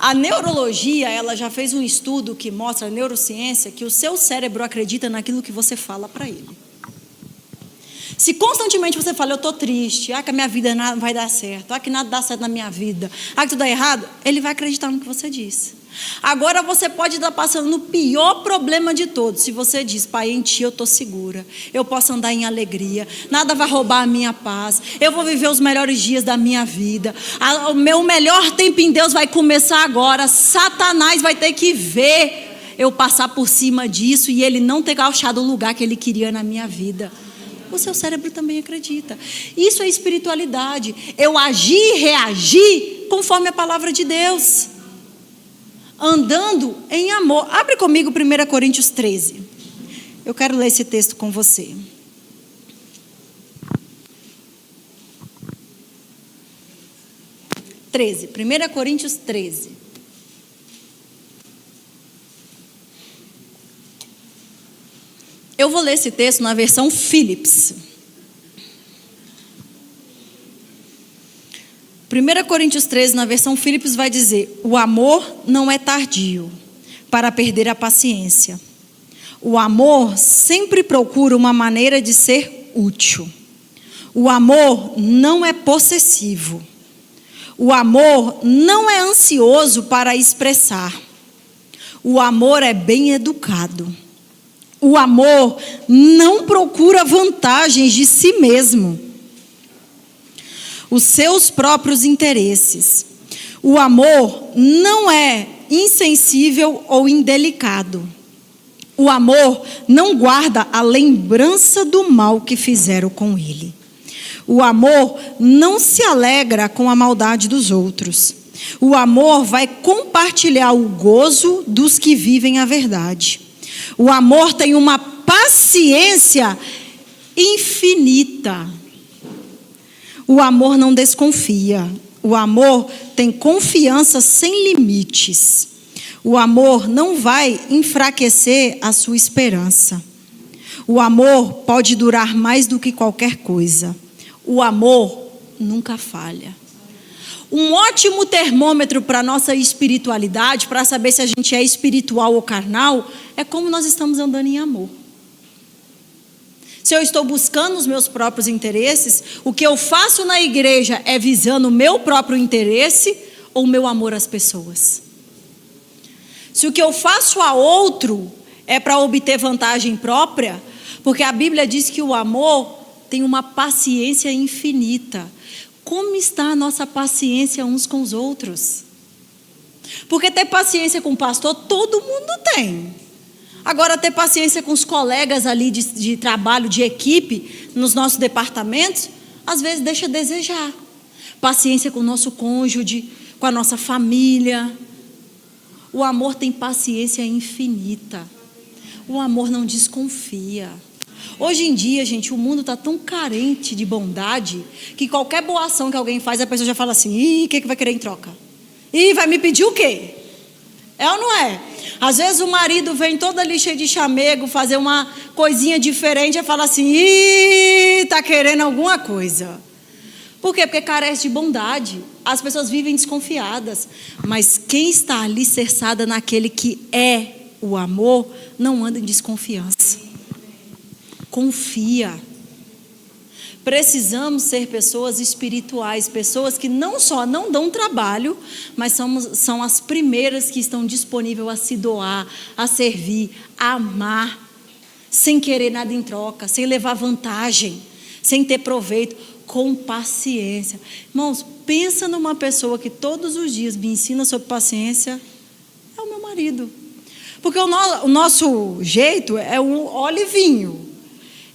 A neurologia, ela já fez um estudo que mostra, a neurociência, que o seu cérebro acredita naquilo que você fala para ele. Se constantemente você fala, eu estou triste, que a minha vida não vai dar certo, que nada dá certo na minha vida, que tudo dá errado, ele vai acreditar no que você diz. Agora você pode estar passando no pior problema de todos. Se você diz: Pai, em Ti eu estou segura, eu posso andar em alegria, nada vai roubar a minha paz, eu vou viver os melhores dias da minha vida, o meu melhor tempo em Deus vai começar agora. Satanás vai ter que ver eu passar por cima disso e ele não ter achado o lugar que ele queria na minha vida. O seu cérebro também acredita. Isso é espiritualidade. Eu agir e reagir conforme a palavra de Deus, andando em amor. Abre comigo 1 Coríntios 13. Eu quero ler esse texto com você. (13) 1 Coríntios 13. Eu vou ler esse texto na versão Phillips. 1 Coríntios 13, na versão Phillips, vai dizer: o amor não é tardio para perder a paciência. O amor sempre procura uma maneira de ser útil. O amor não é possessivo. O amor não é ansioso para expressar. O amor é bem educado. O amor não procura vantagens de si mesmo, os seus próprios interesses. O amor não é insensível ou indelicado. O amor não guarda a lembrança do mal que fizeram com ele. O amor não se alegra com a maldade dos outros. O amor vai compartilhar o gozo dos que vivem a verdade. O amor tem uma paciência infinita. O amor não desconfia. O amor tem confiança sem limites. O amor não vai enfraquecer a sua esperança. O amor pode durar mais do que qualquer coisa. O amor nunca falha. Um ótimo termômetro para a nossa espiritualidade, para saber se a gente é espiritual ou carnal, é como nós estamos andando em amor. Se eu estou buscando os meus próprios interesses, o que eu faço na igreja é visando o meu próprio interesse ou o meu amor às pessoas? Se o que eu faço a outro é para obter vantagem própria, porque a Bíblia diz que o amor tem uma paciência infinita. Como está a nossa paciência uns com os outros? Porque ter paciência com o pastor, todo mundo tem. Agora, ter paciência com os colegas ali de trabalho, de equipe, nos nossos departamentos, às vezes deixa a desejar. Paciência com o nosso cônjuge, com a nossa família. O amor tem paciência infinita. O amor não desconfia. Hoje em dia, gente, o mundo está tão carente de bondade que qualquer boa ação que alguém faz, a pessoa já fala assim: ih, o que vai querer em troca? Ih, vai me pedir o quê? É ou não é? Às vezes o marido vem todo ali cheio de chamego, fazer uma coisinha diferente e fala assim: ih, está querendo alguma coisa. Por quê? Porque carece de bondade. As pessoas vivem desconfiadas. Mas quem está alicerçada naquele que é o amor, não anda em desconfiança. Confia. Precisamos ser pessoas espirituais, pessoas que não só não dão trabalho, mas são as primeiras que estão disponíveis a se doar, a servir, a amar, sem querer nada em troca, sem levar vantagem, sem ter proveito, com paciência. Irmãos, pensa numa pessoa que todos os dias me ensina sobre paciência, é o meu marido. Porque o nosso jeito é um óleo e vinho.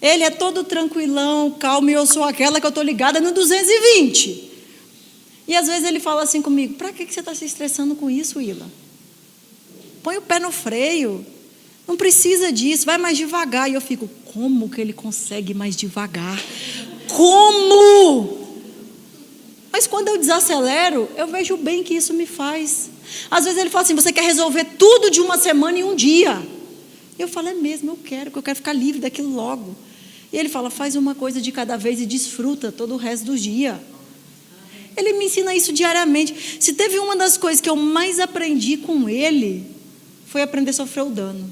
Ele é todo tranquilão, calmo, e eu sou aquela que eu estou ligada no 220. E às vezes ele fala assim comigo: para que você está se estressando com isso, Ila? Põe o pé no freio. Não precisa disso, vai mais devagar. E eu fico: como que ele consegue ir mais devagar? Como? Mas quando eu desacelero, eu vejo o bem que isso me faz. Às vezes ele fala assim: você quer resolver tudo de uma semana em um dia? Eu falo: é mesmo, eu quero, porque eu quero ficar livre daquilo logo. E ele fala: faz uma coisa de cada vez e desfruta todo o resto do dia. Ele me ensina isso diariamente. Se teve uma das coisas que eu mais aprendi com ele, foi aprender a sofrer o dano.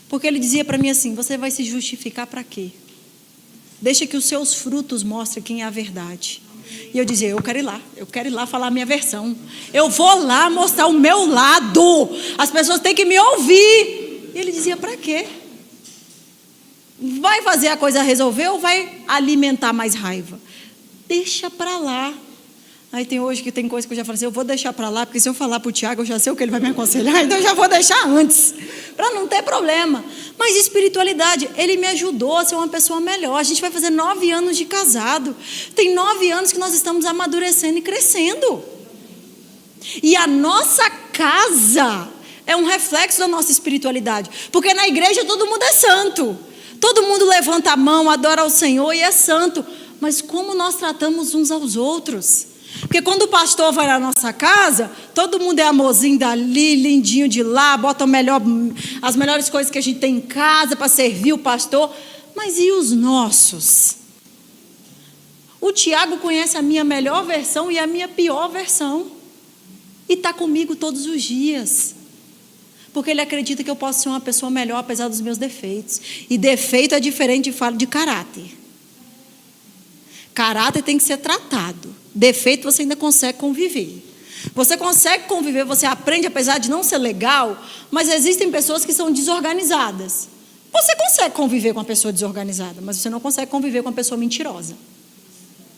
Porque ele dizia para mim assim: você vai se justificar para quê? Deixa que os seus frutos mostrem quem é a verdade. E eu dizia, eu quero ir lá falar a minha versão. Eu vou lá mostrar o meu lado. As pessoas têm que me ouvir. E ele dizia, para quê? Vai fazer a coisa resolver ou vai alimentar mais raiva? Deixa para lá. Aí tem hoje que tem coisa que eu já falei assim, eu vou deixar para lá, porque se eu falar para o Tiago, eu já sei o que ele vai me aconselhar, então eu já vou deixar antes, para não ter problema. Mas espiritualidade, ele me ajudou a ser uma pessoa melhor. A gente vai fazer 9 anos de casado. Tem 9 anos que nós estamos amadurecendo e crescendo. E a nossa casa é um reflexo da nossa espiritualidade. Porque na igreja todo mundo é santo. Todo mundo levanta a mão, adora ao Senhor e é santo. Mas como nós tratamos uns aos outros? Porque quando o pastor vai na nossa casa, todo mundo é amorzinho dali, lindinho de lá, bota as melhores coisas que a gente tem em casa para servir o pastor. Mas e os nossos? O Tiago conhece a minha melhor versão e a minha pior versão. E está comigo todos os dias. Porque ele acredita que eu posso ser uma pessoa melhor apesar dos meus defeitos. E defeito é diferente de caráter. Caráter tem que ser tratado. Defeito você ainda consegue conviver. Você consegue conviver, você aprende, apesar de não ser legal, mas existem pessoas que são desorganizadas. Você consegue conviver com uma pessoa desorganizada, mas você não consegue conviver com uma pessoa mentirosa.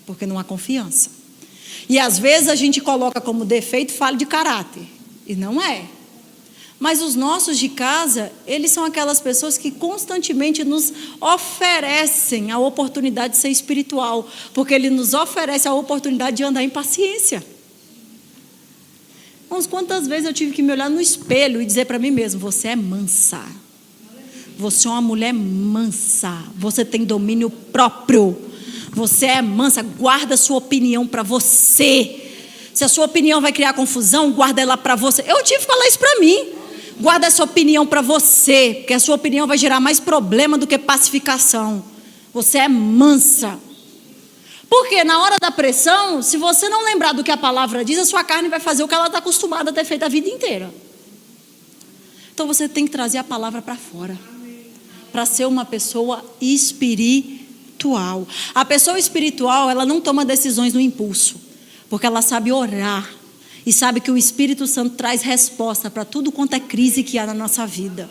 Porque não há confiança. E às vezes a gente coloca como defeito falha de caráter. E não é. Mas os nossos de casa, eles são aquelas pessoas que constantemente nos oferecem a oportunidade de ser espiritual, porque ele nos oferece a oportunidade de andar em paciência. Irmãos, quantas vezes eu tive que me olhar no espelho e dizer para mim mesmo, você é mansa, você é uma mulher mansa, você tem domínio próprio, você é mansa, guarda a sua opinião para você. Se a sua opinião vai criar confusão, guarda ela para você. Eu tive que falar isso para mim. Guarda essa opinião para você, porque a sua opinião vai gerar mais problema do que pacificação. Você é mansa. Porque na hora da pressão, se você não lembrar do que a palavra diz, a sua carne vai fazer o que ela está acostumada a ter feito a vida inteira. Então você tem que trazer a palavra para fora, para ser uma pessoa espiritual. A pessoa espiritual, ela não toma decisões no impulso, porque ela sabe orar. E sabe que o Espírito Santo traz resposta para tudo quanto é crise que há na nossa vida.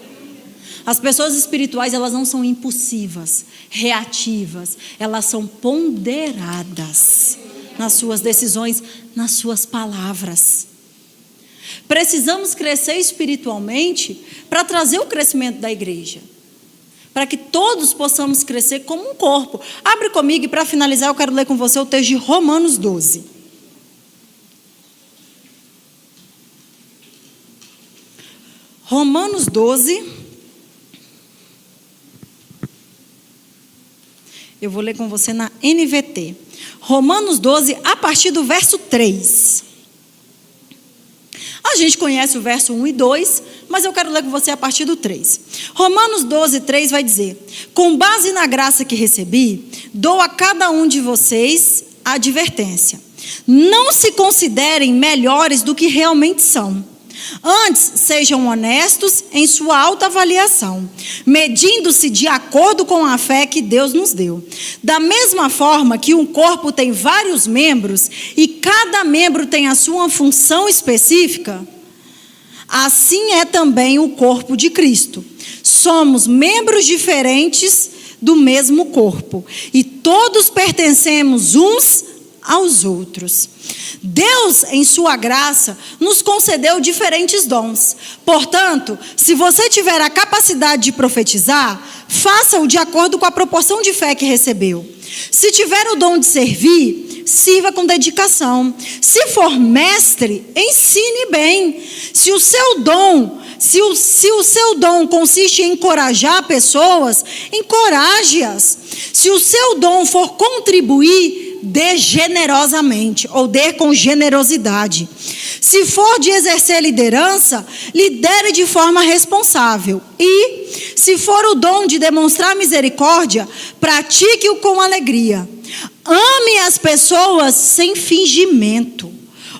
As pessoas espirituais, elas não são impulsivas, reativas. Elas são ponderadas nas suas decisões, nas suas palavras. Precisamos crescer espiritualmente para trazer o crescimento da igreja. Para que todos possamos crescer como um corpo. Abre comigo e para finalizar eu quero ler com você o texto de Romanos 12. Romanos 12, eu vou ler com você na NVT. Romanos 12, a partir do verso 3. A gente conhece o verso 1 e 2, mas eu quero ler com você a partir do 3. Romanos 12, 3 vai dizer: com base na graça que recebi, dou a cada um de vocês a advertência. Não se considerem melhores do que realmente são. Antes, sejam honestos em sua autoavaliação, medindo-se de acordo com a fé que Deus nos deu. Da mesma forma que um corpo tem vários membros e cada membro tem a sua função específica, assim é também o corpo de Cristo. Somos membros diferentes do mesmo corpo e todos pertencemos uns aos outros. Deus, em sua graça, nos concedeu diferentes dons. Portanto, se você tiver a capacidade de profetizar, faça-o de acordo com a proporção de fé que recebeu. Se tiver o dom de servir, sirva com dedicação. Se for mestre, ensine bem. Se o seu dom consiste em encorajar pessoas, encoraje-as. Se o seu dom for contribuir, dê generosamente, ou dê com generosidade. Se for de exercer liderança, lidere de forma responsável. E, se for o dom de demonstrar misericórdia, pratique-o com alegria. Ame as pessoas sem fingimento.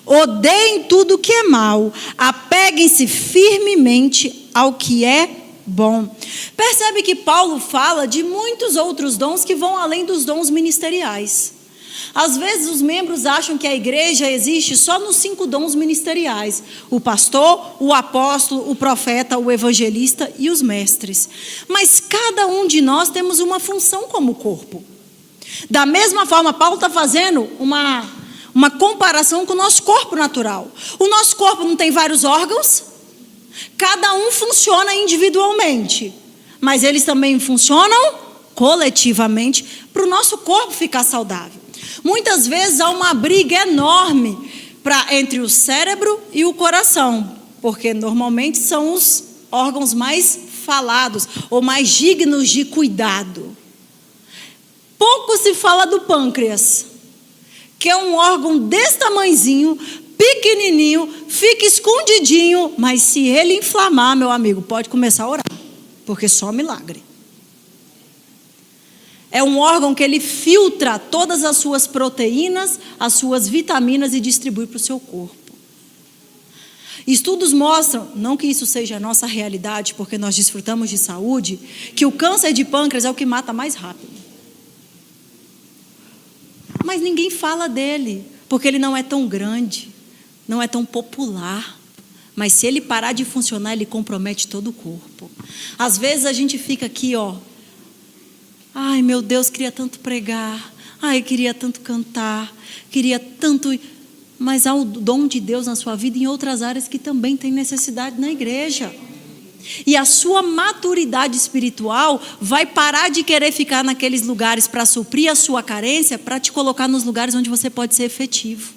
Odeiem tudo que é mal. Apeguem-se firmemente ao que é bom. Percebe que Paulo fala de muitos outros dons que vão além dos dons ministeriais. Às vezes os membros acham que a igreja existe só nos 5 dons ministeriais: o pastor, o apóstolo, o profeta, o evangelista e os mestres. Mas cada um de nós temos uma função como corpo. Da mesma forma, Paulo está fazendo uma comparação com o nosso corpo natural. O nosso corpo não tem vários órgãos? Cada um funciona individualmente, mas eles também funcionam coletivamente para o nosso corpo ficar saudável. Muitas vezes há uma briga enorme entre o cérebro e o coração, porque normalmente são os órgãos mais falados ou mais dignos de cuidado. Pouco se fala do pâncreas, que é um órgão desse tamanhozinho, pequenininho, fica escondidinho, mas se ele inflamar, meu amigo, pode começar a orar, porque só milagre. É um órgão que ele filtra todas as suas proteínas, as suas vitaminas e distribui para o seu corpo. Estudos mostram, não que isso seja a nossa realidade, porque nós desfrutamos de saúde, que o câncer de pâncreas é o que mata mais rápido. Mas ninguém fala dele, porque ele não é tão grande, não é tão popular. Mas se ele parar de funcionar, ele compromete todo o corpo. Às vezes a gente fica aqui, ai meu Deus, queria tanto pregar, ai queria tanto cantar, queria tanto... Mas há o dom de Deus na sua vida em outras áreas que também tem necessidade na igreja. E a sua maturidade espiritual vai parar de querer ficar naqueles lugares para suprir a sua carência, para te colocar nos lugares onde você pode ser efetivo.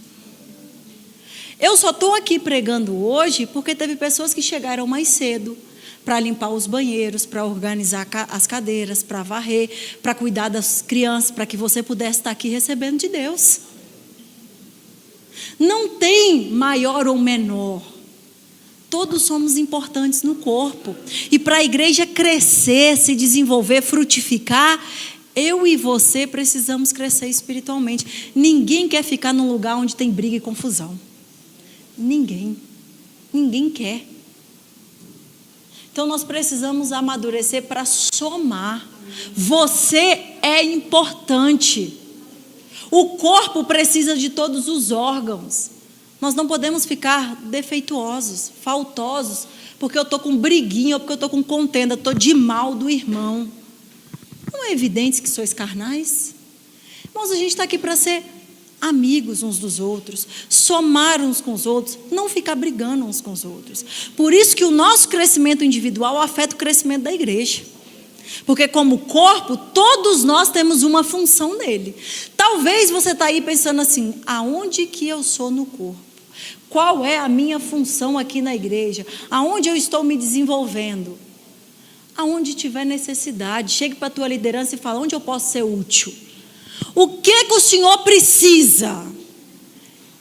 Eu só estou aqui pregando hoje porque teve pessoas que chegaram mais cedo para limpar os banheiros, para organizar as cadeiras, para varrer, para cuidar das crianças, para que você pudesse estar aqui recebendo de Deus. Não tem maior ou menor. Todos somos importantes no corpo. E para a igreja crescer, se desenvolver, frutificar, eu e você precisamos crescer espiritualmente. Ninguém quer ficar num lugar onde tem briga e confusão. Ninguém quer. Então nós precisamos amadurecer para somar. Você é importante. O corpo precisa de todos os órgãos. Nós não podemos ficar defeituosos, faltosos, porque eu estou com briguinha, ou porque eu estou com contenda, estou de mal do irmão. Não é evidente que sois carnais? Irmãos, a gente está aqui para ser amigos uns dos outros, somar uns com os outros, não ficar brigando uns com os outros. Por isso que o nosso crescimento individual afeta o crescimento da igreja. Porque como corpo, todos nós temos uma função nele. Talvez você está aí pensando assim, aonde que eu sou no corpo? Qual é a minha função aqui na igreja? Aonde eu estou me desenvolvendo? Aonde tiver necessidade, chegue para a tua liderança e fala, onde eu posso ser útil? O que o Senhor precisa?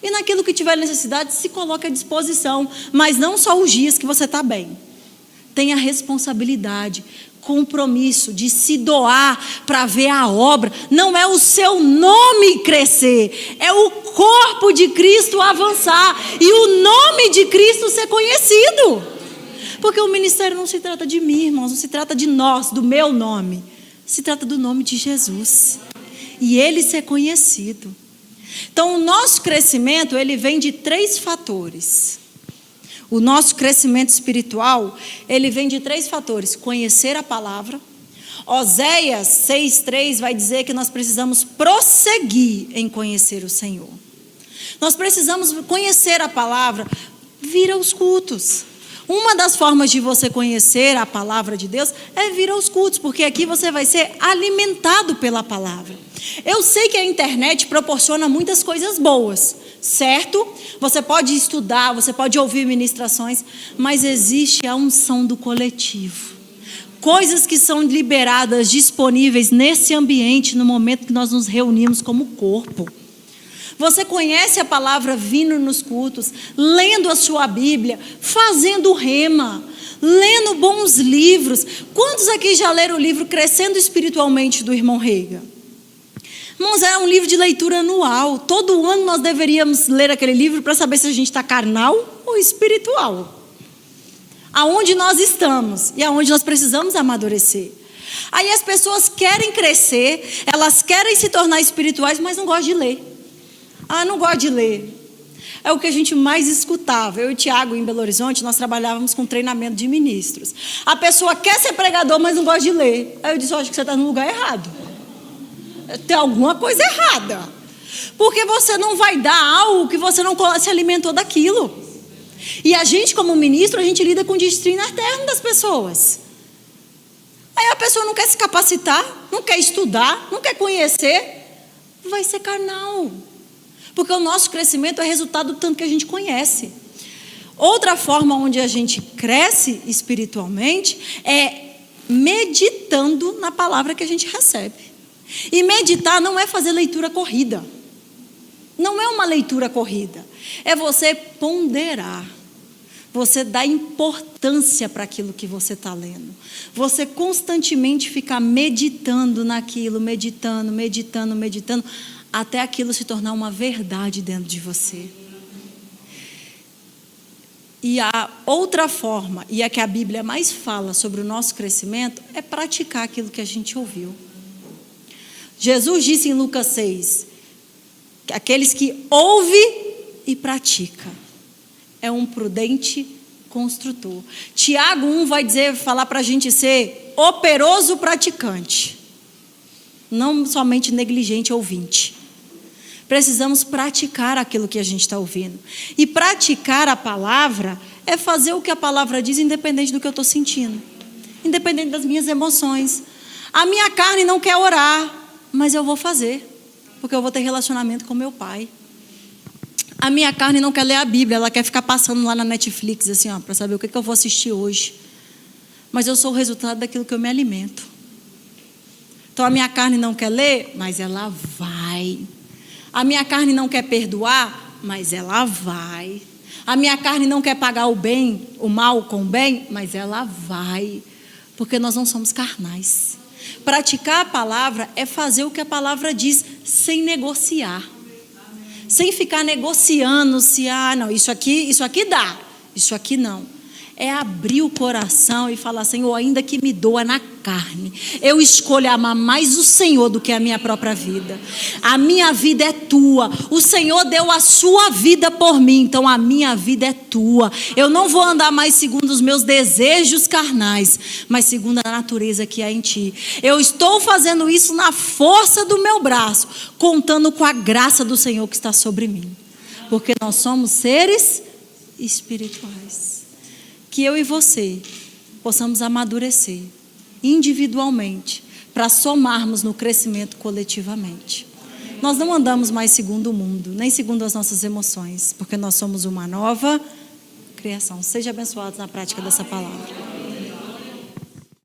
E naquilo que tiver necessidade, se coloque à disposição. Mas não só os dias que você está bem. Tenha responsabilidade, compromisso de se doar para ver a obra. Não é o seu nome crescer, é o corpo de Cristo avançar e o nome de Cristo ser conhecido. Porque o ministério não se trata de mim, irmãos, não se trata de nós, do meu nome. Se trata do nome de Jesus e ele ser conhecido. Então o nosso crescimento, ele vem de 3 fatores. O nosso crescimento espiritual, ele vem de 3 fatores. Conhecer a palavra. Oséias 6:3 vai dizer que nós precisamos prosseguir em conhecer o Senhor. Nós precisamos conhecer a palavra, vir aos cultos. Uma das formas de você conhecer a palavra de Deus é vir aos cultos, porque aqui você vai ser alimentado pela palavra. Eu sei que a internet proporciona muitas coisas boas, certo? Você pode estudar, você pode ouvir ministrações, mas existe a unção do coletivo. Coisas que são liberadas, disponíveis nesse ambiente, no momento que nós nos reunimos como corpo. Você conhece a palavra vindo nos cultos, lendo a sua Bíblia, fazendo rema, lendo bons livros. Quantos aqui já leram o livro Crescendo Espiritualmente, do irmão Reiga? Irmãos, é um livro de leitura anual. Todo ano nós deveríamos ler aquele livro para saber se a gente está carnal ou espiritual. Aonde nós estamos e aonde nós precisamos amadurecer. Aí as pessoas querem crescer, elas querem se tornar espirituais, mas não gostam de ler. Ah, não gosto de ler. É o que a gente mais escutava. Eu e o Tiago, em Belo Horizonte, nós trabalhávamos com treinamento de ministros. A pessoa quer ser pregador, mas não gosta de ler. Aí eu disse, eu acho que você está no lugar errado. Tem alguma coisa errada. Porque você não vai dar algo que você não se alimentou daquilo. E a gente, como ministro, a gente lida com o destino eterno das pessoas. Aí a pessoa não quer se capacitar, não quer estudar, não quer conhecer. Vai ser carnal. Porque o nosso crescimento é resultado do tanto que a gente conhece. Outra forma onde a gente cresce espiritualmente é meditando na palavra que a gente recebe. E meditar não é fazer leitura corrida. Não é uma leitura corrida. É você ponderar. Você dar importância para aquilo que você está lendo. Você constantemente ficar meditando naquilo, meditando, até aquilo se tornar uma verdade dentro de você. E a outra forma, e a que a Bíblia mais fala sobre o nosso crescimento, é praticar aquilo que a gente ouviu. Jesus disse em Lucas 6, que aqueles que ouvem e praticam é um prudente construtor. Tiago 1 vai falar para a gente ser operoso praticante, não somente negligente ouvinte. Precisamos praticar aquilo que a gente está ouvindo. E praticar a palavra é fazer o que a palavra diz, independente do que eu estou sentindo, independente das minhas emoções. A minha carne não quer orar, mas eu vou fazer, porque eu vou ter relacionamento com meu pai. A minha carne não quer ler a Bíblia, ela quer ficar passando lá na Netflix, assim, para saber o que eu vou assistir hoje. Mas eu sou o resultado daquilo que eu me alimento. Então a minha carne não quer ler, mas ela vai. A minha carne não quer perdoar, mas ela vai. A minha carne não quer pagar o mal com o bem, mas ela vai. Porque nós não somos carnais. Praticar a palavra é fazer o que a palavra diz, sem negociar. Sem ficar negociando se, não, isso aqui dá, isso aqui não. É abrir o coração e falar, Senhor, ainda que me doa na carne, eu escolho amar mais o Senhor do que a minha própria vida. A minha vida é tua. O Senhor deu a sua vida por mim, então a minha vida é tua. Eu não vou andar mais segundo os meus desejos carnais, mas segundo a natureza que há em ti. Eu estou fazendo isso na força do meu braço, contando com a graça do Senhor que está sobre mim. Porque nós somos seres espirituais. Que eu e você possamos amadurecer individualmente para somarmos no crescimento coletivamente. Nós não andamos mais segundo o mundo, nem segundo as nossas emoções, porque nós somos uma nova criação. Seja abençoado na prática dessa palavra.